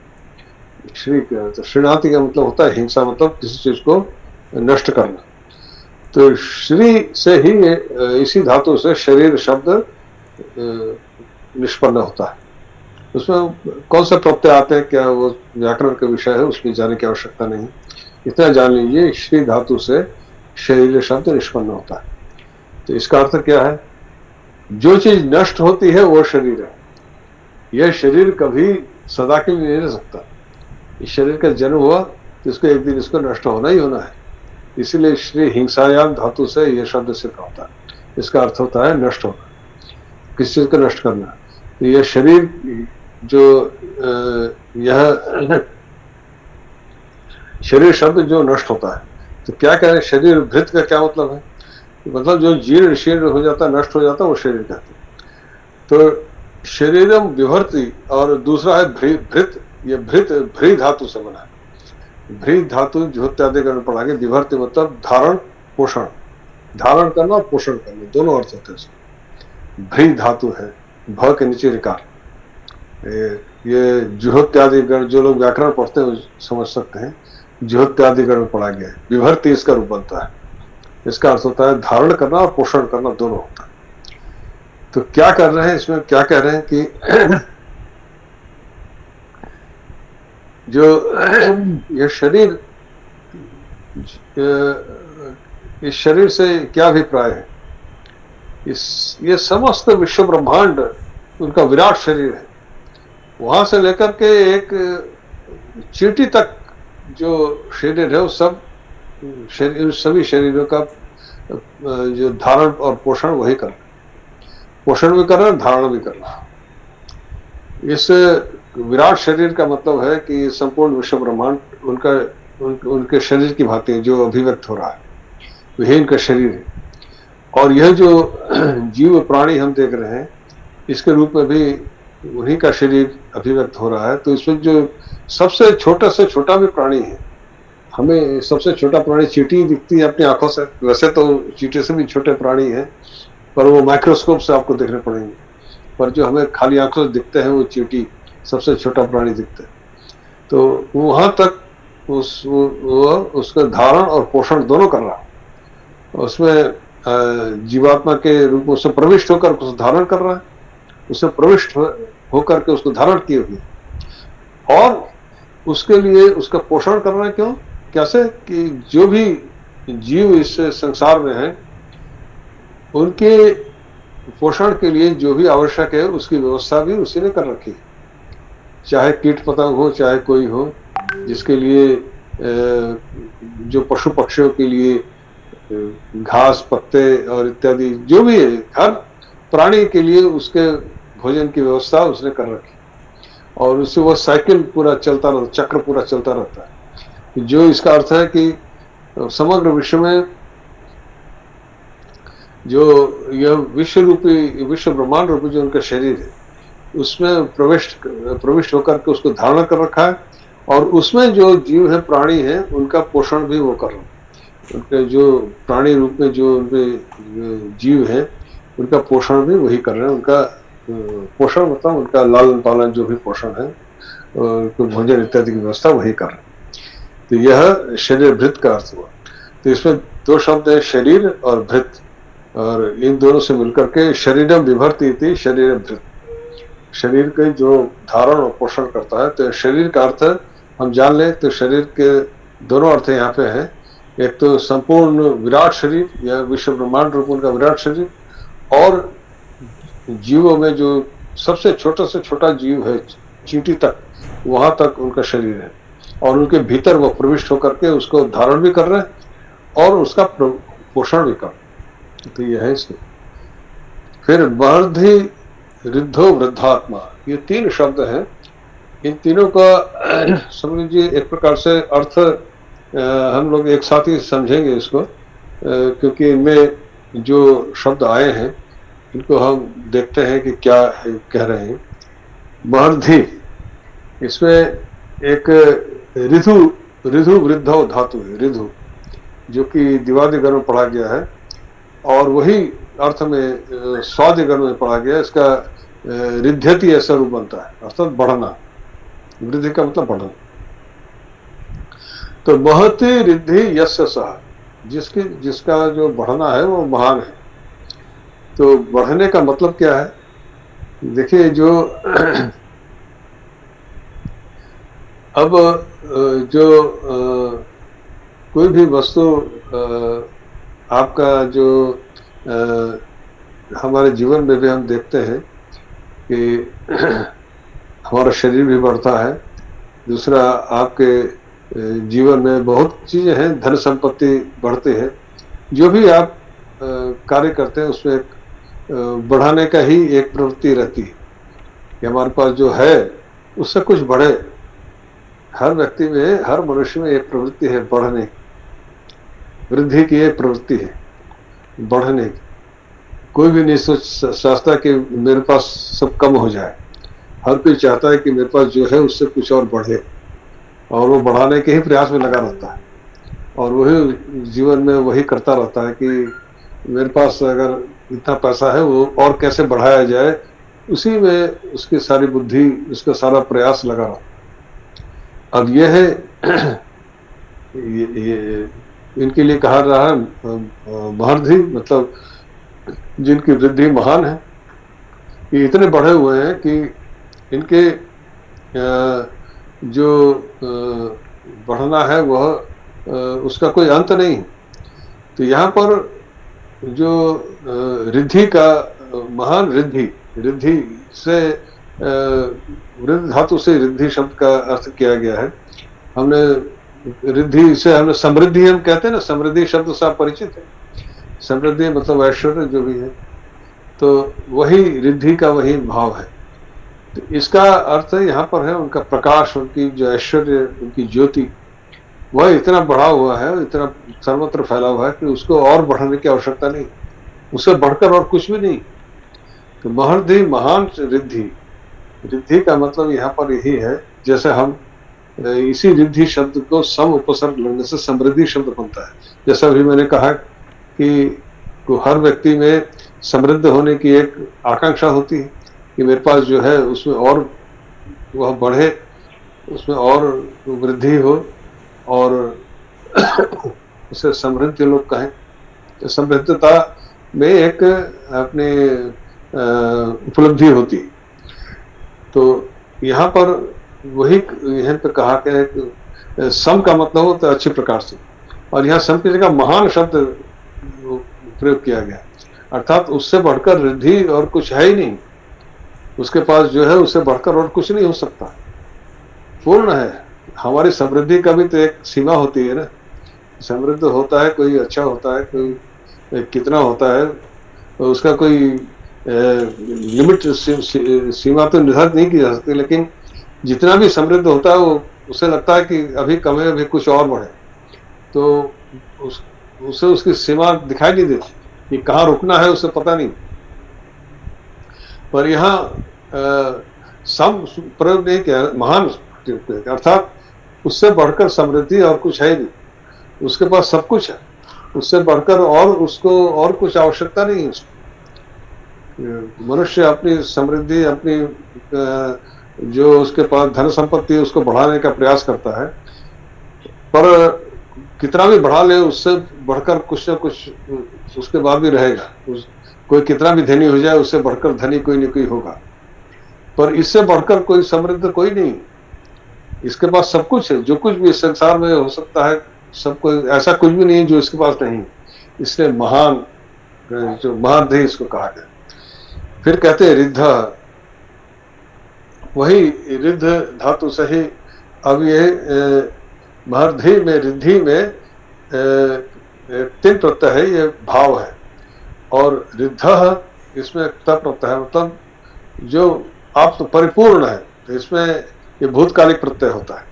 श्री तो श्रीणाति का मतलब होता है हिंसा, मतलब किसी चीज को नष्ट करना। तो श्री से ही इसी धातु से शरीर शब्द निष्पन्न होता है। उसमें कौन सा प्रत्यय आते हैं क्या वो व्याकरण का विषय है, उसमें जाने की आवश्यकता नहीं, इतना जान लीजिए श्री धातु से शरीर शब्द निष्पन्न होता है। तो इसका अर्थ क्या है? जो चीज नष्ट होती है वो शरीर है। यह शरीर कभी सदा के लिए नहीं रह सकता। इस शरीर का जन्म हुआ तो इसको एक दिन इसको नष्ट होना ही होना है। इसीलिए श्री हिंसायाम धातु से यह शब्द सिद्ध होता है। इसका अर्थ होता है नष्ट होना, किस चीज को नष्ट करना। तो यह शरीर जो यह शरीर शब्द जो नष्ट होता है, तो क्या कहें शरीर भृत का क्या मतलब है? मतलब जो जीर्ण शीर्ण हो जाता, नष्ट हो जाता, वो शरीर कहते हैं। तो शरीरम विभर्ति, और दूसरा है भृत। ये भृत भ्री धातु से बना है। भ्री धातु ज्योत्यादि गण पढ़ा के, विभर्ति मतलब धारण पोषण, धारण करना और पोषण करना दोनों अर्थ होते हैं। भ्री धातु है, भ के नीचे रिकार। ये जुहोत्यादि गण जो लोग व्याकरण पढ़ते हैं समझ सकते हैं, जुहोत्यादि गण पढ़ा गया है। विभर्ति इसका रूप बनता है। इसका अर्थ होता है धारण करना और पोषण करना दोनों होता है। तो क्या कर रहे हैं इसमें, क्या कह रहे हैं कि जो यह शरीर इस शरीर से क्या अभिप्राय है? ये समस्त विश्व ब्रह्मांड उनका विराट शरीर है। वहां से लेकर के एक चींटी तक जो शरीर है वो सब शरीर, सभी शरीरों का जो धारण और पोषण वही कर रहा है। पोषण भी कर रहा है, धारण भी कर रहा है। इस विराट शरीर का मतलब है कि संपूर्ण विश्व ब्रह्मांड उनके शरीर की भांति जो अभिव्यक्त हो रहा है, वही इनका शरीर है। और यह जो जीव प्राणी हम देख रहे हैं, इसके रूप में भी उन्हीं का शरीर अभिव्यक्त हो रहा है। तो इसमें जो सबसे छोटा से छोटा भी प्राणी है, हमें सबसे छोटा प्राणी चींटी दिखती है अपनी आंखों से। वैसे तो चींटी से भी छोटे प्राणी हैं, पर वो माइक्रोस्कोप से आपको देखने पड़ेंगे। पर जो हमें खाली आंखों से दिखते हैं वो चींटी सबसे छोटा प्राणी दिखता है। तो वहां तक उसका धारण और पोषण दोनों कर रहा है। उसमें जीवात्मा के रूप में उससे प्रविष्ट होकर उसको धारण कर रहा है, उससे प्रविष्ट होकर के उसको धारण किए हुए, और उसके लिए उसका पोषण कर रहा है। क्यों? कैसे? कि जो भी जीव इस संसार में है, उनके पोषण के लिए जो भी आवश्यक है उसकी व्यवस्था भी उसी ने कर रखी है। चाहे कीट पतंग हो, चाहे कोई हो, जिसके लिए जो पशु पक्षियों के लिए घास पत्ते और इत्यादि जो भी है, हर प्राणी के लिए उसके भोजन की व्यवस्था उसने कर रखी। और उससे वो साइकिल पूरा चलता रहता, चक्र पूरा चलता रहता है। जो इसका अर्थ है कि समग्र विश्व में जो यह विश्व ब्रह्मांड रूपी जो उनका शरीर है, उसमें प्रविष्ट होकर के उसको धारण कर रखा है। और उसमें जो जीव है, प्राणी है, उनका पोषण भी वो कर रहा है। उनके जो प्राणी रूप में जो उनके जीव है, उनका पोषण भी वही कर रहे हैं। उनका पोषण मतलब उनका लालन पालन, जो भी पोषण है, भोजन इत्यादि की व्यवस्था वही कर रहे हैं। तो यह शरीर भृत का अर्थ हुआ। तो इसमें दो शब्द है, शरीर और भृत, और इन दोनों से मिलकर के शरीरम विभर्ति थी शरीर भृत, शरीर के जो धारण और पोषण करता है। तो शरीर का अर्थ हम जान लें तो शरीर के दोनों अर्थ यहाँ पे हैं। एक तो संपूर्ण विराट शरीर या विश्व ब्रह्मांड रूप उनका विराट शरीर, और जीवों में जो सबसे से छोटा जीव है, चींटी तक, वहां तक उनका शरीर है। और उनके भीतर वो प्रविष्ट होकर के उसको धारण भी कर रहे हैं और उसका पोषण भी कर रहे हैं। तो यह है इसमें। फिर वर्धि रिद्धो वृद्धात्मा, ये तीन शब्द हैं। इन तीनों का समझ लीजिए एक प्रकार से अर्थ हम लोग एक साथ ही समझेंगे इसको, क्योंकि इनमें जो शब्द आए हैं इनको हम देखते हैं कि क्या कह रहे हैं। वर्धि, इसमें एक ऋतु ऋतु वृद्धो धातु है, ऋतु, जो कि दिवादिगण में पढ़ा गया है, और वही अर्थ में स्वादिगण में पढ़ा गया। इसका रिध्यति ऐसा रूप बनता है, अर्थात बढ़ना। वृद्धि का मतलब बढ़ना। तो महति रिद्धि यस्य सह, जिसका जो बढ़ना है वो महान है। तो बढ़ने का मतलब क्या है? देखिए, जो अब जो कोई भी वस्तु आपका जो हमारे जीवन में भी हम देखते हैं कि हमारा शरीर भी बढ़ता है। दूसरा, आपके जीवन में बहुत चीजें हैं, धन संपत्ति बढ़ती है। जो भी आप कार्य करते हैं उसमें बढ़ाने का ही एक प्रवृत्ति रहती है कि हमारे पास जो है उससे कुछ बढ़े। हर व्यक्ति में, हर मनुष्य में एक प्रवृत्ति है बढ़ने की, वृद्धि की एक प्रवृत्ति है, बढ़ने की। कोई भी नहीं सोचता कि मेरे पास सब कम हो जाए। हर कोई चाहता है कि मेरे पास जो है उससे कुछ और बढ़े, और वो बढ़ाने के ही प्रयास में लगा रहता है। और वही जीवन में वही करता रहता है कि मेरे पास अगर इतना पैसा है, वो और कैसे बढ़ाया जाए, उसी में उसकी सारी बुद्धि, उसका सारा प्रयास लगा रहा। अब यह है ये इनके लिए कहा रहा है महर्धि, मतलब जिनकी वृद्धि महान है। ये इतने बढ़े हुए हैं कि इनके जो बढ़ना है वह उसका कोई अंत नहीं। तो यहाँ पर जो रिद्धि का महान रिद्धि, रिद्धि से वृद्ध धातु से रिद्धि शब्द का अर्थ किया गया है। हमने रिद्धि से हमने समृद्धि हम कहते हैं ना, समृद्धि शब्द से आप परिचित है। समृद्धि मतलब ऐश्वर्य जो भी है, तो वही रिद्धि का वही भाव है। तो इसका अर्थ यहाँ पर है उनका प्रकाश, उनकी जो ऐश्वर्य, उनकी ज्योति, वह इतना बढ़ा हुआ है, इतना सर्वत्र फैला हुआ है कि उसको और बढ़ाने की आवश्यकता नहीं, उससे बढ़कर और कुछ भी नहीं। तो महर्धि महान रिद्धि, रिद्धि का मतलब यहाँ पर यही है, जैसे हम इसी रिद्धि शब्द को सम उपसर्ग लगने से समृद्धि शब्द बनता है। जैसा अभी मैंने कहा कि हर व्यक्ति में समृद्ध होने की एक आकांक्षा होती है कि मेरे पास जो है उसमें और वह बढ़े, उसमें और वृद्धि हो, और उसे समृद्धि लोग कहें। तो समृद्धता में एक अपने उपलब्धि होती। तो यहाँ पर वही यहाँ पे कहा कि सम का मतलब होता है अच्छी प्रकार से, और यहाँ सम की जगह महान शब्द प्रयोग किया गया, अर्थात उससे बढ़कर रिद्धि और कुछ है ही नहीं। उसके पास जो है उससे बढ़कर और कुछ नहीं हो सकता, पूर्ण है। हमारी समृद्धि का भी तो एक सीमा होती है ना। समृद्ध होता है कोई, अच्छा होता है कोई, कितना होता है, तो उसका कोई लिमिट सीमा तो निर्धारित नहीं की जा सकती, लेकिन जितना भी समृद्ध होता है वो उसे लगता है कि अभी कम है, अभी कुछ और बढ़े, तो उसे उसकी सीमा दिखाई नहीं देती कि कहाँ रुकना है, उसे पता नहीं। पर यहाँ सम प्रयोग नहीं किया, महान, अर्थात उससे बढ़कर समृद्धि और कुछ है नहीं, उसके पास सब कुछ है, उससे बढ़कर और उसको और कुछ आवश्यकता नहीं है। मनुष्य अपनी समृद्धि, अपनी जो उसके पास धन संपत्ति है उसको बढ़ाने का प्रयास करता है, पर कितना भी बढ़ा ले उससे बढ़कर कुछ ना कुछ उसके बाद भी रहेगा। कोई कितना भी धनी हो जाए उससे बढ़कर धनी कोई न कोई होगा, पर इससे बढ़कर कोई समृद्ध कोई नहीं। इसके पास सब कुछ है, जो कुछ भी इस संसार में हो सकता है, सब कोई, ऐसा कुछ भी नहीं जो इसके पास नहीं। इसलिए महान, जो महाधि इसको कहा गया। फिर कहते हैं रिद्ध, वही रिद्ध धातु से ही अब ये महर्धि में, रिद्धि में तीन प्रत्यय है, ये भाव है, और रिद्ध इसमें तप प्रत्यय है, मतलब जो आप तो परिपूर्ण है, तो इसमें ये भूतकालिक प्रत्यय होता है।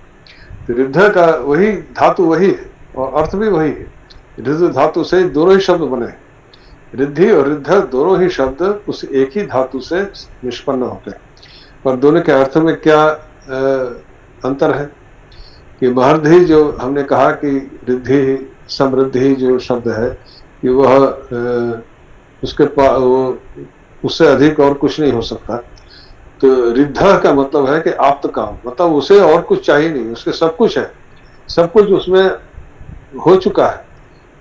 तो रिद्ध का वही धातु वही है और अर्थ भी वही है। रिद्ध धातु से दोनों ही शब्द बने हैं, रिद्धि और रिद्ध दोनों ही शब्द उस एक ही धातु से निष्पन्न होते हैं, पर दोनों के अर्थ में क्या अंतर है कि महर्धि जो हमने कहा कि रिद्धि समृद्धि जो शब्द है कि वह उसके उससे अधिक और कुछ नहीं हो सकता। तो रिद्ध का मतलब है कि आप्त काम, मतलब उसे और कुछ चाहिए नहीं, उसके सब कुछ है, सब कुछ उसमें हो चुका है,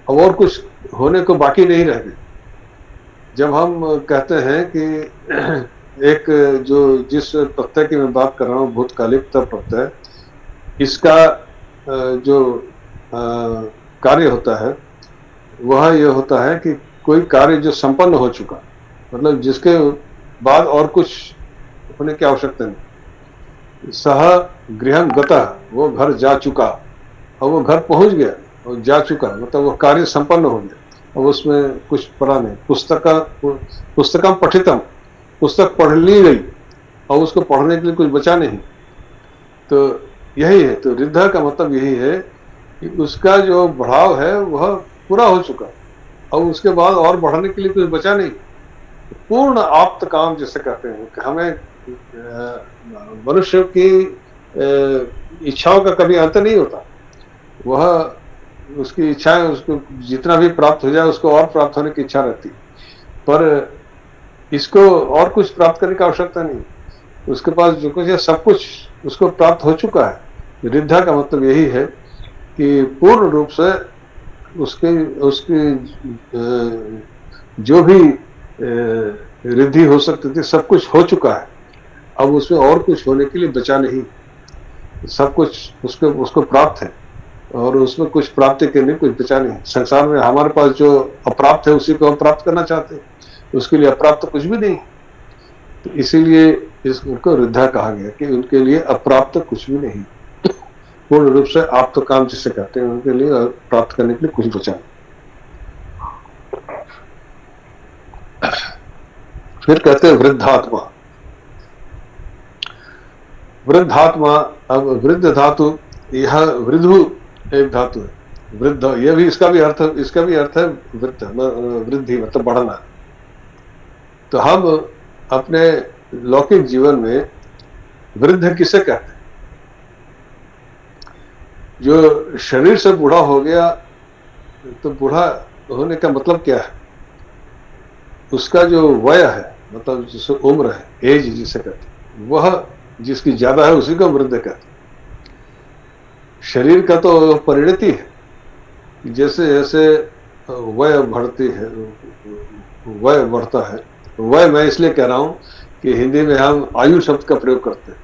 अब और कुछ होने को बाकी नहीं रह गया। जब हम कहते हैं कि एक जो जिस प्रत्यय की मैं बात कर रहा हूँ, भूतकालिक तब प्रत्यय, इसका जो कार्य होता है वह यह होता है कि कोई कार्य जो संपन्न हो चुका, मतलब जिसके बाद और कुछ होने की आवश्यकता नहीं। सह गृहं गतः, वो घर जा चुका, और वो घर पहुंच गया और जा चुका, मतलब वो कार्य संपन्न हो गया, और उसमें कुछ पढ़ा नहीं। पुस्तकम पठितम, पुस्तक पढ़ ली गई और उसको पढ़ने के लिए कुछ बचा नहीं। तो यही है, तो रिद्ध का मतलब यही है कि उसका जो बढ़ाव है वह पूरा हो चुका, और उसके बाद और बढ़ाने के लिए कुछ बचा नहीं। पूर्ण आप्त काम जिसे कहते हैं, हमें मनुष्य की इच्छाओं का कभी अंत नहीं होता। वह उसकी इच्छाएं, उसको जितना भी प्राप्त हो जाए उसको और प्राप्त होने की इच्छा रहती, पर इसको और कुछ प्राप्त करने की आवश्यकता नहीं। उसके पास जो कुछ है सब कुछ उसको प्राप्त हो चुका है। रिद्धा का मतलब यही है कि पूर्ण रूप से उसकी जो भी रिद्धि हो सकती थी सब कुछ हो चुका है, अब उसमें और कुछ होने के लिए बचा नहीं, सब कुछ उसको प्राप्त है। और उसमें कुछ प्राप्ति के लिए कुछ बचा नहीं। संसार में हमारे पास जो अप्राप्त है उसी को हम प्राप्त करना चाहते हैं, उसके लिए अप्राप्त कुछ भी नहीं। तो इसीलिए इसको वृद्धा कहा गया कि उनके लिए अप्राप्त कुछ भी नहीं, पूर्ण रूप से आप तो काम जिसे कहते हैं उनके लिए प्राप्त करने के लिए कुछ बचा नहीं। फिर कहते हैं वृद्धात्मा। वृद्धात्मा, अब वृद्ध धातु, यह वृद्धु एक धातु है, वृद्ध, यह भी इसका भी अर्थ है वृद्ध, वृद्धि मतलब बढ़ना। तो हम अपने लौकिक जीवन में वृद्ध किसे कहते हैं? जो शरीर से बूढ़ा हो गया, तो बूढ़ा होने का मतलब क्या है? उसका जो वय है, मतलब जिसको उम्र है, एज जिसे कहते हैं, वह जिसकी ज्यादा है उसी को वृद्ध कहते हैं। शरीर का तो परिणति है, जैसे जैसे वय बढ़ती है, वय बढ़ता है। वय मैं इसलिए कह रहा हूं कि हिंदी में हम आयु शब्द का प्रयोग करते हैं,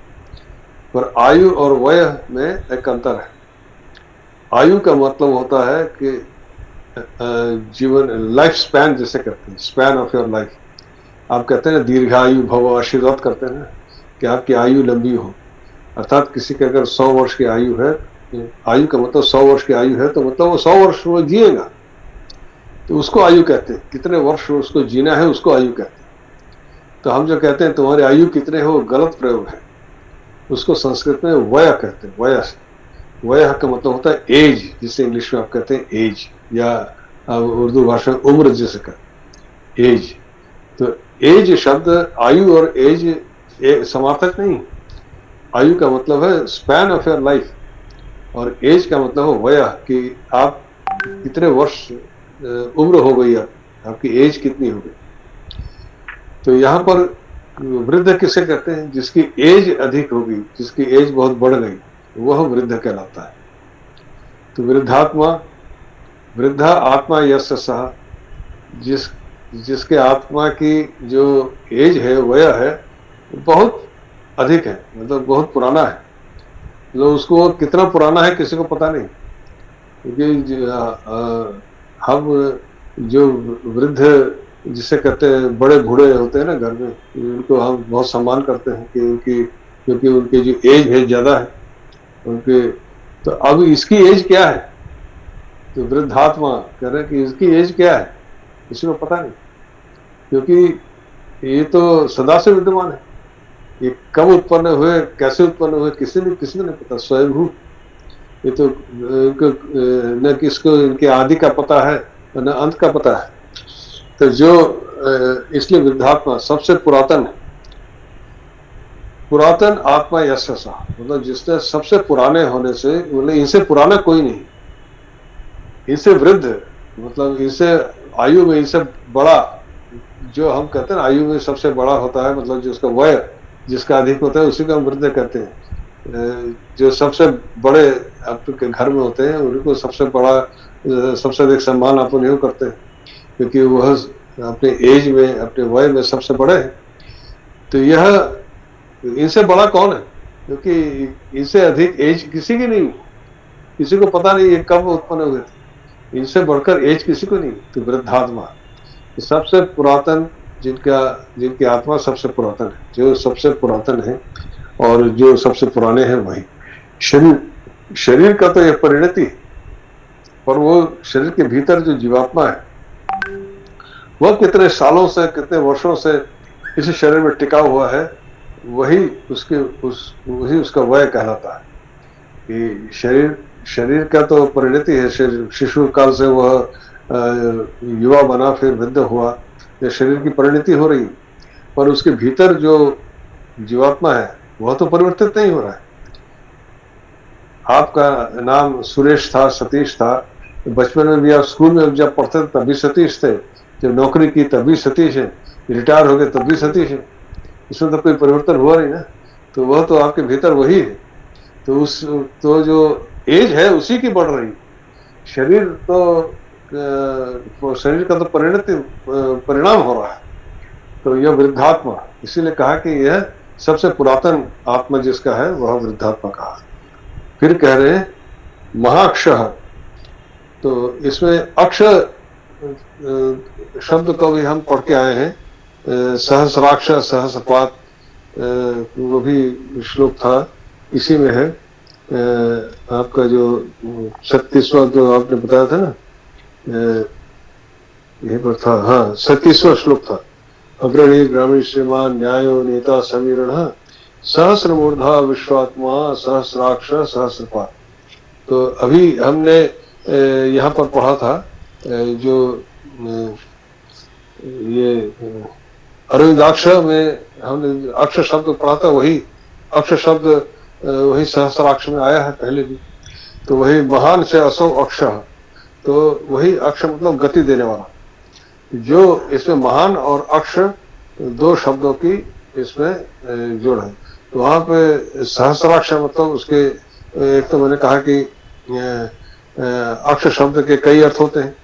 पर आयु और वय में एक अंतर है। आयु का मतलब होता है कि जीवन, लाइफ स्पैन जिसे कहते हैं, स्पैन ऑफ योर लाइफ। आप कहते हैं दीर्घायु भव, आशीर्वाद करते हैं कि आपकी आयु लंबी हो। अर्थात किसी की अगर 100 वर्ष की आयु है, आयु का मतलब 100 वर्ष की आयु है, तो मतलब वो 100 वर्ष वो जिएगा, तो उसको आयु कहते हैं। कितने वर्ष उसको जीना है उसको आयु कहते हैं। तो हम जो कहते हैं तुम्हारी आयु कितने हो, गलत प्रयोग है। उसको संस्कृत में वय कहते हैं, वयस। वय का मतलब होता है एज, जिसे इंग्लिश में आप कहते हैं एज, या उर्दू भाषा में उम्र जिसे कहते हैं, एज। तो एज शब्द, आयु और एज समार्थक नहीं। आयु का मतलब है स्पैन ऑफ योर लाइफ, और एज का मतलब है वय, कि आप कितने वर्ष उम्र हो गई, आपकी एज कितनी हो गई। तो यहां पर वृद्ध किसे कहते हैं? जिसकी एज अधिक होगी, जिसकी एज बहुत बढ़ गई, वह वृद्ध कहलाता है। तो वृद्धात्मा, वृद्धा आत्मा यस्य सः, जिसके आत्मा की जो एज है, वय है, बहुत अधिक है, मतलब बहुत पुराना है। मतलब उसको कितना पुराना है किसी को पता नहीं, क्योंकि हम जो वृद्ध जिसे कहते हैं, बड़े बूढ़े होते हैं ना घर में, उनको हम बहुत सम्मान करते हैं कि क्योंकि उनकी जो एज है ज्यादा है उनके। तो अब इसकी एज क्या है? तो वृद्धात्मा कह रहे हैं कि इसकी एज क्या है, किसी को पता नहीं, क्योंकि ये तो सदा से विद्यमान है। ये कब उत्पन्न हुए, कैसे उत्पन्न हुए, किसी ने नहीं पता, स्वयंभू। ये तो न किसको इनके आदि का पता है न अंत का पता है। तो जो इसलिए वृद्धात्मा सबसे पुरातन है। पुरातन आत्मा यस्य सः, मतलब जिसने सबसे पुराने होने से, मतलब इनसे पुराना कोई नहीं, इनसे वृद्ध, मतलब इनसे आयु में इनसे बड़ा, जो हम कहते हैं आयु में सबसे बड़ा होता है, मतलब जिसका वय जिसका अधिक होता है उसी को हम वृद्ध कहते हैं। जो सबसे बड़े आपके घर में होते हैं उनको सबसे बड़ा, सबसे अधिक सम्मान आप उन्हें करते हैं, क्योंकि वह अपने एज में, अपने वय में सबसे बड़े हैं। तो यह इनसे बड़ा कौन है? क्योंकि इनसे अधिक एज किसी की नहीं, किसी को पता नहीं ये कब उत्पन्न हुए थे, इनसे बढ़कर एज किसी को नहीं। तो वृद्धात्मा सबसे पुरातन, जिनकी आत्मा सबसे पुरातन है, जो सबसे पुरातन है और जो सबसे पुराने हैं वही। शरीर का तो यह परिणति, पर वो शरीर के भीतर जो जीवात्मा है वह कितने सालों से, कितने वर्षों से इस शरीर में टिका हुआ है, वही उसका वय कहलाता है। कि शरीर का तो परिणति है, शिशु काल से वह युवा बना, फिर वृद्ध हुआ, यह शरीर की परिणति हो रही, पर उसके भीतर जो जीवात्मा है वह तो परिवर्तित नहीं हो रहा है। आपका नाम सुरेश था, सतीश था, बचपन में भी आप स्कूल में जब पढ़ते थे तब भी सतीश थे, जब नौकरी की तब भी सतीश है, रिटायर हो गए तब भी सतीश है, इसमें तो कोई परिवर्तन हुआ नहीं ना। तो वह तो आपके भीतर वही है। तो जो एज है उसी की बढ़ रही, शरीर तो शरीर का तो परिणाम हो रहा है। तो यह वृद्धात्मा, इसीलिए कहा कि यह सबसे पुरातन आत्मा जिसका है वह वृद्धात्मा कहा। फिर कह रहे हैं महाक्षः, तो इसमें अक्ष शब्द को भी हम पढ़ के आए हैं। सहस्राक्ष सहस्रपात वो भी श्लोक था, इसी में है। आपका जो 36वां जो आपने बताया था ना, यहीं पर था, हाँ 37वां श्लोक था। अग्रणी ग्रामीण श्रीमान न्यायो नेता समीरण सहस्र मूर्धा विश्वात्मा सहस्राक्ष सहस्रपात। तो अभी हमने यहाँ पर पढ़ा था जो ये अरविंदाक्ष में हमने अक्ष शब्द पढ़ा था, वही अक्ष शब्द वही सहस्राक्ष में आया है पहले भी। तो वही महान से असो अक्ष, तो वही अक्ष मतलब गति देने वाला। जो इसमें महान और अक्ष दो शब्दों की इसमें जोड़ है। तो वहां पे सहस्राक्ष मतलब उसके एक तो मैंने कहा कि अक्ष शब्द के कई अर्थ होते हैं।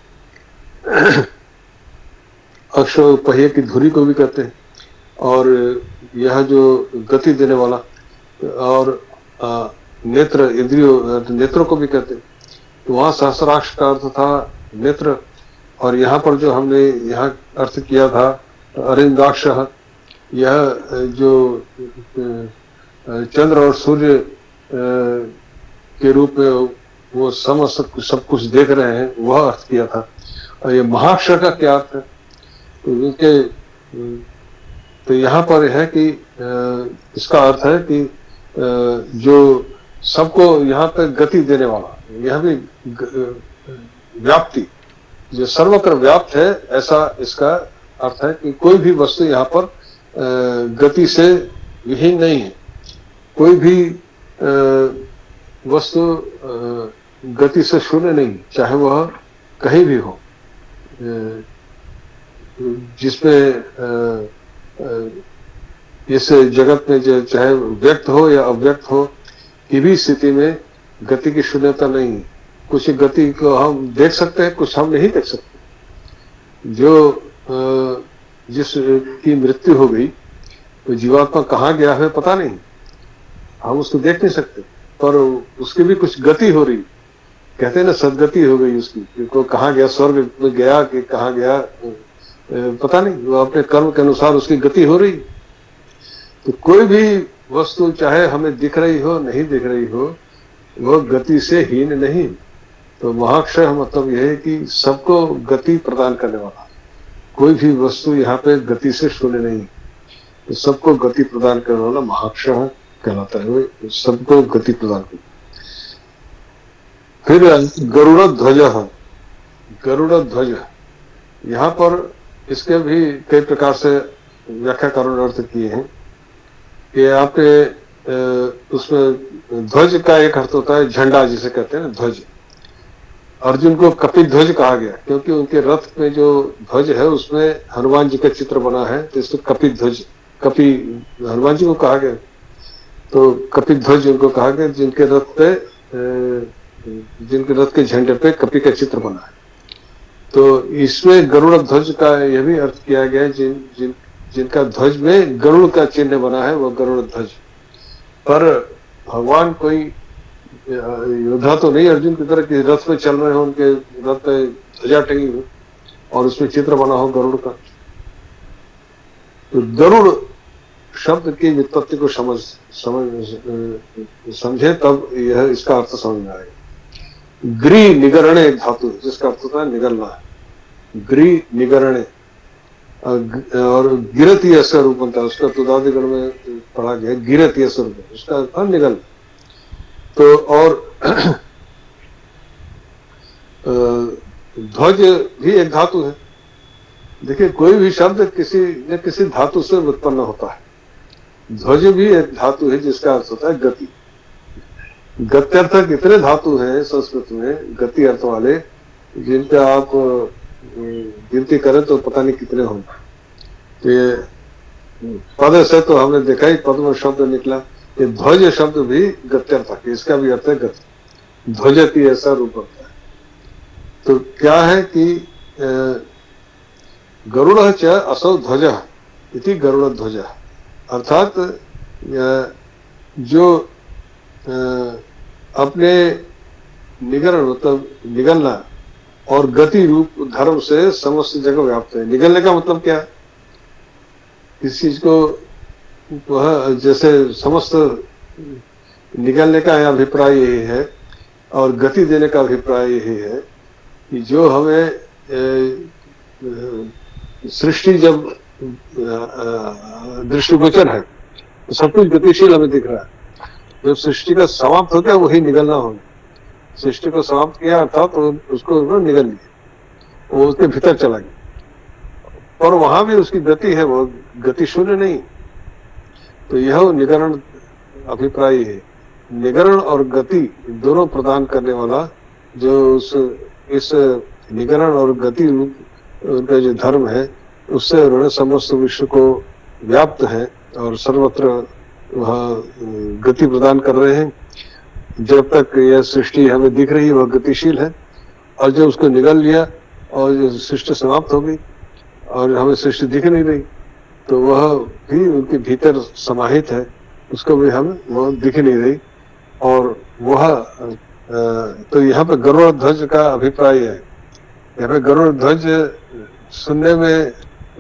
अक्ष पहिए की धुरी को भी कहते हैं, और यह जो गति देने वाला, और नेत्र इंद्रियों नेत्रों को भी कहते हैं। तो वहां सहस्राक्ष का अर्थ था नेत्र, और यहाँ पर जो हमने यहाँ अर्थ किया था अरिंदाक्ष, यह जो चंद्र और सूर्य के रूप में वो सब कुछ देख रहे हैं, वह अर्थ किया था। और ये महाक्षर का क्या अर्थ है, तो इनके तो यहाँ पर है कि इसका अर्थ है कि जो सबको यहाँ पे गति देने वाला, यह भी व्याप्ति जो सर्वत्र व्याप्त है, ऐसा इसका अर्थ है कि कोई भी वस्तु यहाँ पर गति से विहीन नहीं है। कोई भी वस्तु गति से शून्य नहीं, चाहे वह कहीं भी हो, जिसमें इस जगत में जो चाहे व्यक्त हो या अव्यक्त हो, की भी स्थिति में गति की शून्यता नहीं है। कुछ गति को हम देख सकते हैं, कुछ हम नहीं देख सकते। जो जिसकी मृत्यु हो गई, तो जीवात्मा कहाँ गया है पता नहीं, हम उसको देख नहीं सकते, पर उसकी भी कुछ गति हो रही। कहते हैं ना सदगति हो गई उसकी, को कहाँ गया, स्वर्ग में गया कि कहाँ गया पता नहीं, वो अपने कर्म के अनुसार उसकी गति हो रही। तो कोई भी वस्तु चाहे हमें दिख रही हो नहीं दिख रही हो, वह गति से हीन नहीं। तो महाक्षय मतलब यह है कि सबको गति प्रदान करने वाला, कोई भी वस्तु यहाँ पे गति से शून्य नहीं, तो सबको गति प्रदान करने वाला महाक्षय कहलाता है, वो सबको गति प्रदान कर। फिर गरुड़ ध्वज, गरुड़ ध्वज, यहाँ पर इसके भी कई प्रकार से व्याख्याकारों ने अर्थ किए हैं कि आपके उसमें ध्वज का एक अर्थ होता है झंडा, जिसे कहते हैं ना ध्वज। अर्जुन को कपि ध्वज कहा गया क्योंकि उनके रथ में जो ध्वज है उसमें हनुमान जी का चित्र बना है, तो इसको कपि ध्वज, कपि हनुमान जी को कहा गया, तो कपि ध्वज उनको कहा गया जिनके रथ पे जिनके रथ के झंडे पे कपि का चित्र बना है। तो इसमें गरुड़ ध्वज का यह भी अर्थ किया गया है, जिनका ध्वज में गरुड़ का चिन्ह बना है, वह गरुड़ ध्वज। पर भगवान कोई योद्धा तो नहीं अर्जुन की तरह कि रथ में चल रहे हो, उनके रथ पे ध्वजा टंगी हो और उसमें चित्र बना हो गरुड़ का। तो गरुड़ शब्द की व्युत्पत्ति को समझे तब यह इसका अर्थ समझ में आएगा। ग्री निगरणे धातु, जिसका अर्थ होता है निगलना है, ग्री निगरणे, और गिरती ऐसा रूप बनता है उसका, तुदादिगण में पढ़ा गया गिरती ऐसा रूप, उसका अर्थ निगल। तो और ध्वज भी एक धातु है। देखिए कोई भी शब्द किसी न किसी धातु से उत्पन्न होता है। ध्वज भी एक धातु है जिसका अर्थ होता है गति। गत्यर्थक इतने धातु हैं संस्कृत में गति अर्थ वाले, जिनका आप गिनती करें तो पता नहीं कितने होंगे। ये पद से तो हमने देखा ही पद्म शब्द निकला, ये ध्वज शब्द भी गत्यर्थक, इसका भी अर्थ है गति, ध्वजति ऐसा रूप होता है। तो क्या है कि गरुड़ च असौ ध्वज इति गरुड़ ध्वज, अर्थात जो अपने निगरण मतलब निगलना, और गति रूप धर्म से समस्त जगह व्याप्त है। निगलने का मतलब क्या है? किस चीज को वह जैसे समस्त निगलने का अभिप्राय यही है, और गति देने का अभिप्राय यही है कि जो हमें सृष्टि जब दृष्टिगोचर है तो सब कुछ गतिशील हमें दिख रहा है। जब सृष्टि का समाप्त हो गया वही निगलना होगा। सृष्टि को समाप्त किया अर्थात तो उसको निगल लिया, वो उसके भीतर चला गया, और वहां भी उसकी गति है, वो गति शून्य नहीं। तो यह निगरण अभिप्राय है। निगरण और गति दोनों प्रदान करने वाला जो इस निगरण और गति रूप उनका जो धर्म है, उससे उन्होंने समस्त विश्व को व्याप्त है और सर्वत्र वह गति प्रदान कर रहे हैं। जब तक यह सृष्टि हमें दिख रही है वह गतिशील है, और जब उसको निगल लिया और सृष्टि समाप्त हो गई और हमें सृष्टि दिख नहीं रही, तो वह भी उनके भीतर समाहित है, उसको भी हमें वो दिख नहीं रही। और वह तो यहाँ पे गरुड़ ध्वज का अभिप्राय है। यहाँ पे गरुड़ ध्वज सुनने में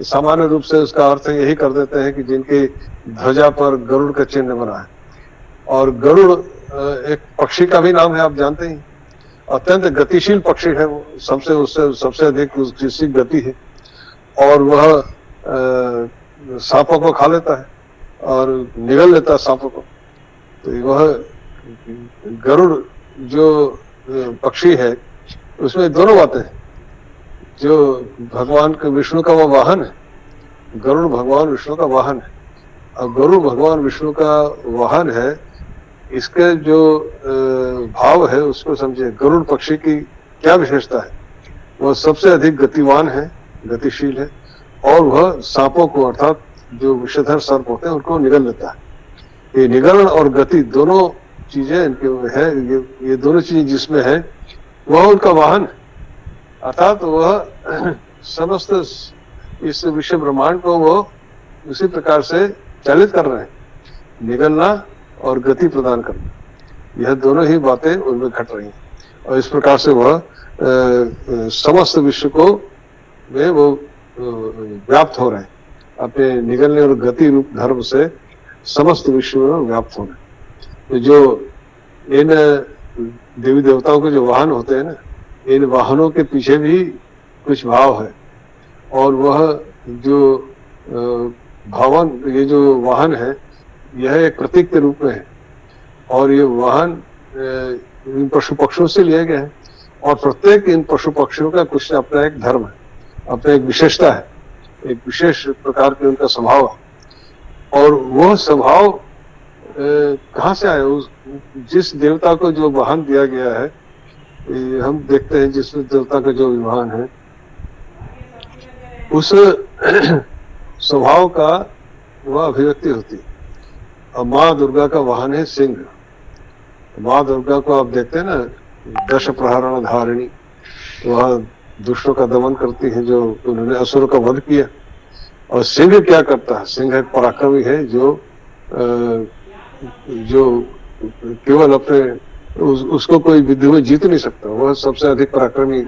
सामान्य रूप से उसका अर्थ यही कर देते हैं कि जिनकी ध्वजा पर गरुड़ का चिन्ह बना है। और गरुड़ एक पक्षी का भी नाम है, आप जानते हैं। अत्यंत गतिशील पक्षी है वो, सबसे उससे सबसे अधिक उसकी गति है, और वह सांपों को खा लेता है और निगल लेता है सांपों को। तो वह गरुड़ जो पक्षी है उसमें दोनों बातें हैं। जो भगवान के विष्णु का वो वाहन है, गरुड़ भगवान विष्णु का वाहन है, और गरुड़ भगवान विष्णु का वाहन है। इसके जो भाव है उसको समझे। गरुड़ पक्षी की क्या विशेषता है? वह सबसे अधिक गतिवान है, गतिशील है, और वह सांपों को अर्थात जो विषधर सर्प होते हैं उनको निगल लेता है। ये निगलन और गति दोनों चीजें इनके है, ये दोनों चीजें जिसमें है वह उनका वाहन है। अर्थात वह समस्त इस विश्व ब्रह्मांड को वो उसी प्रकार से चालित कर रहे हैं, निगलना और गति प्रदान करना, यह दोनों ही बातें उनमें घट रही हैं। और इस प्रकार से वह समस्त विश्व को में वो व्याप्त हो रहे हैं, अपने निगलने और गति रूप धर्म से समस्त विश्व में व्याप्त हो रहे हैं। तो जो इन देवी देवताओं के जो वाहन होते हैं ना, इन वाहनों के पीछे भी कुछ भाव है, और वह जो भावन, ये जो वाहन है यह एक प्रतीक के रूप में है, और ये वाहन इन पशु पक्षियों से लिए गए हैं, और प्रत्येक इन पशु पक्षियों का कुछ अपना एक धर्म है, अपना एक विशेषता है, एक विशेष प्रकार के उनका स्वभाव है। और वह स्वभाव कहाँ से आया? उस जिस देवता को जो वाहन दिया गया है, हम देखते हैं जिस देवता का जो वाहन है उस स्वभाव का वह अभिव्यक्ति होती है। और माँ दुर्गा का वाहन है सिंह। माँ दुर्गा को आप देखते हैं ना, दश प्रहरण धारिणी, वह दुष्टों का दमन करती है, जो उन्होंने असुर का वध किया। और सिंह क्या करता है? सिंह एक पराक्रमी है जो केवल अपने उसको कोई विद्रोह में जीत नहीं सकता, वह सबसे अधिक पराक्रमी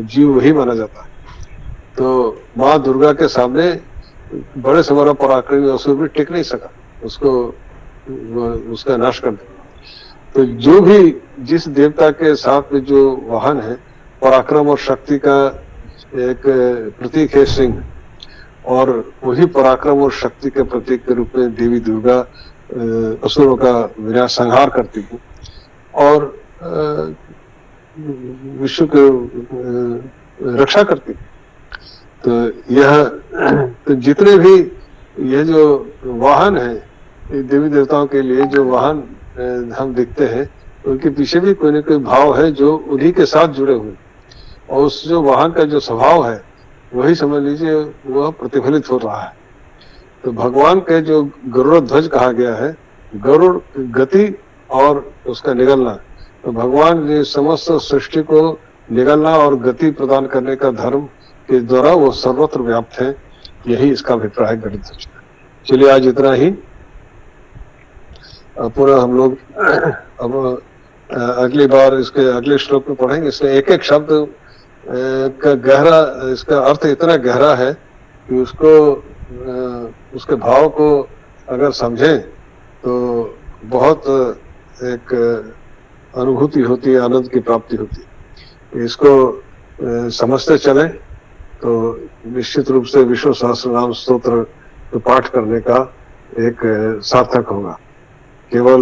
जीव वही माना जाता है। तो माँ दुर्गा के सामने बड़े से बड़ा पराक्रमी असुर भी टिक नहीं सका, उसको उसका नाश कर दिया। तो जो भी जिस देवता के साथ में जो वाहन है, पराक्रम और शक्ति का एक प्रतीक है सिंह, और वही पराक्रम और शक्ति के प्रतीक के रूप में देवी दुर्गा असुरों का विनाश संहार करती है और विश्व की रक्षा करती है। तो जितने भी यह जो वाहन है देवी देवताओं के लिए, जो वाहन हम देखते हैं, उनके पीछे भी कोई न कोई भाव है जो उन्हीं के साथ जुड़े हुए, और उस जो वाहन का जो स्वभाव है वही समझ लीजिए वह प्रतिफलित हो रहा है। तो भगवान के जो गरुड़ ध्वज कहा गया है, गरुड़ गति और उसका निगलना, तो भगवान ने समस्त सृष्टि को निगलना और गति प्रदान करने का धर्म के द्वारा वो सर्वत्र व्याप्त है, यही इसका अभिप्राय गरुड़ ध्वज। चलिए आज इतना ही। पुनः हम लोग अब अगली बार इसके अगले श्लोक में पढ़ेंगे। इसका एक एक शब्द का गहरा, इसका अर्थ इतना गहरा है कि उसको उसके भाव को अगर समझें तो बहुत एक अनुभूति होती है, आनंद की प्राप्ति होती है। इसको समझते चले तो निश्चित रूप से विष्णु सहस्त्रनाम स्तोत्र को पाठ करने का एक सार्थक होगा। केवल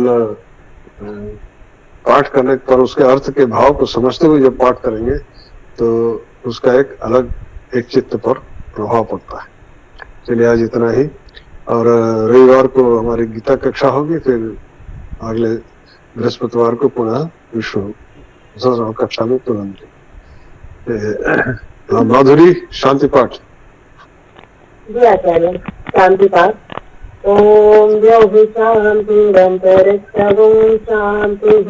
पाठ करने पर उसके अर्थ के भाव को समझते हुए जब पाठ करेंगे तो उसका एक अलग एक चित्त पर प्रभाव पड़ता है। चलिए आज इतना ही, और रविवार को हमारी गीता कक्षा होगी, फिर अगले बृहस्पतिवार को पुनः विष्णु कक्षा में तुरंत। माधुरी शांति पाठ। जी आचार्य, शांति पाठ। ओम द्यौः शान्तिरन्तरिक्षगुं शान्तिः,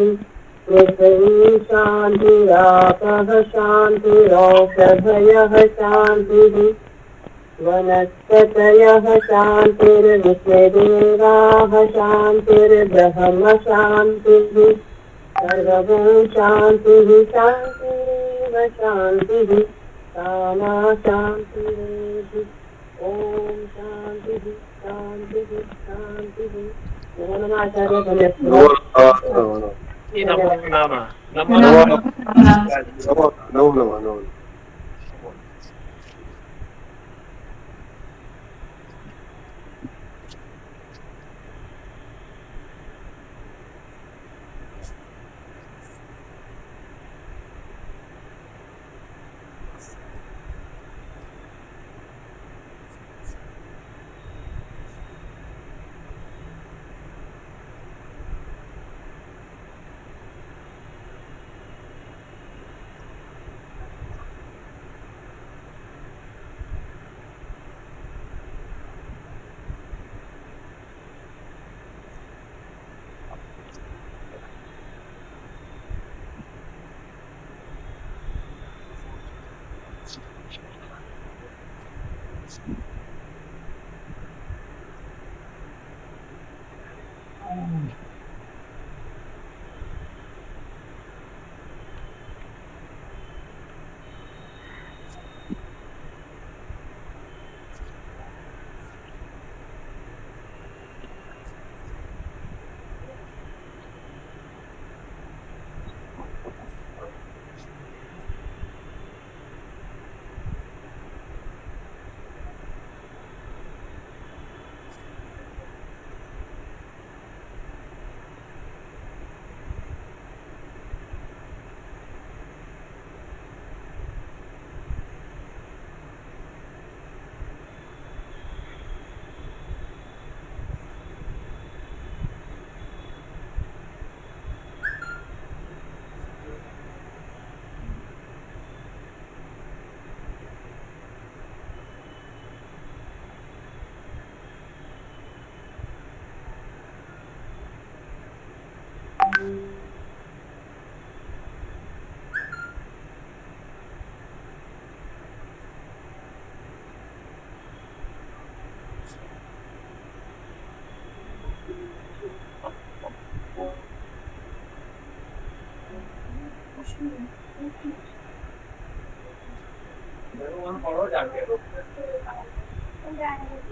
पृथिवी शान्तिरापः शान्तिरौषधयः शान्तिः, वनस्पतयः शान्तिर्विश्वेदेवाः शान्तिर्ब्रह्म शान्तिः, सर्वं शान्तिः शान्तिरेव शान्तिः, सामा शान्तिरेधि। ओम शांति शांति शांति। नमो नमः आचार्य, नमो।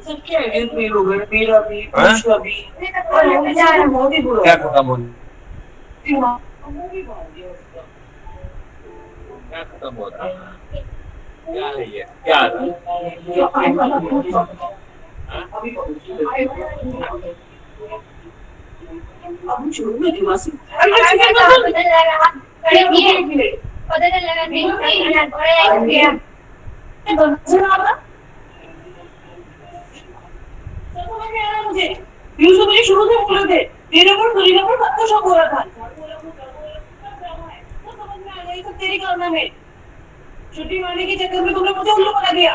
सबके अगेंस्ट मेल हो गए, मेरा भी, विश्व भी, और मोदी बोला क्या खत्म हो क्या खत्म होता क्या है ये क्या अब शुरू में दिमाग मुझे मुझे शुरू से बोले थे तेरे पर सबको शौक हो रहा था, समझ में आ गया सब तेरी करना है। छुट्टी मारने के चक्कर में तुमने मुझे उल्लू बना दिया।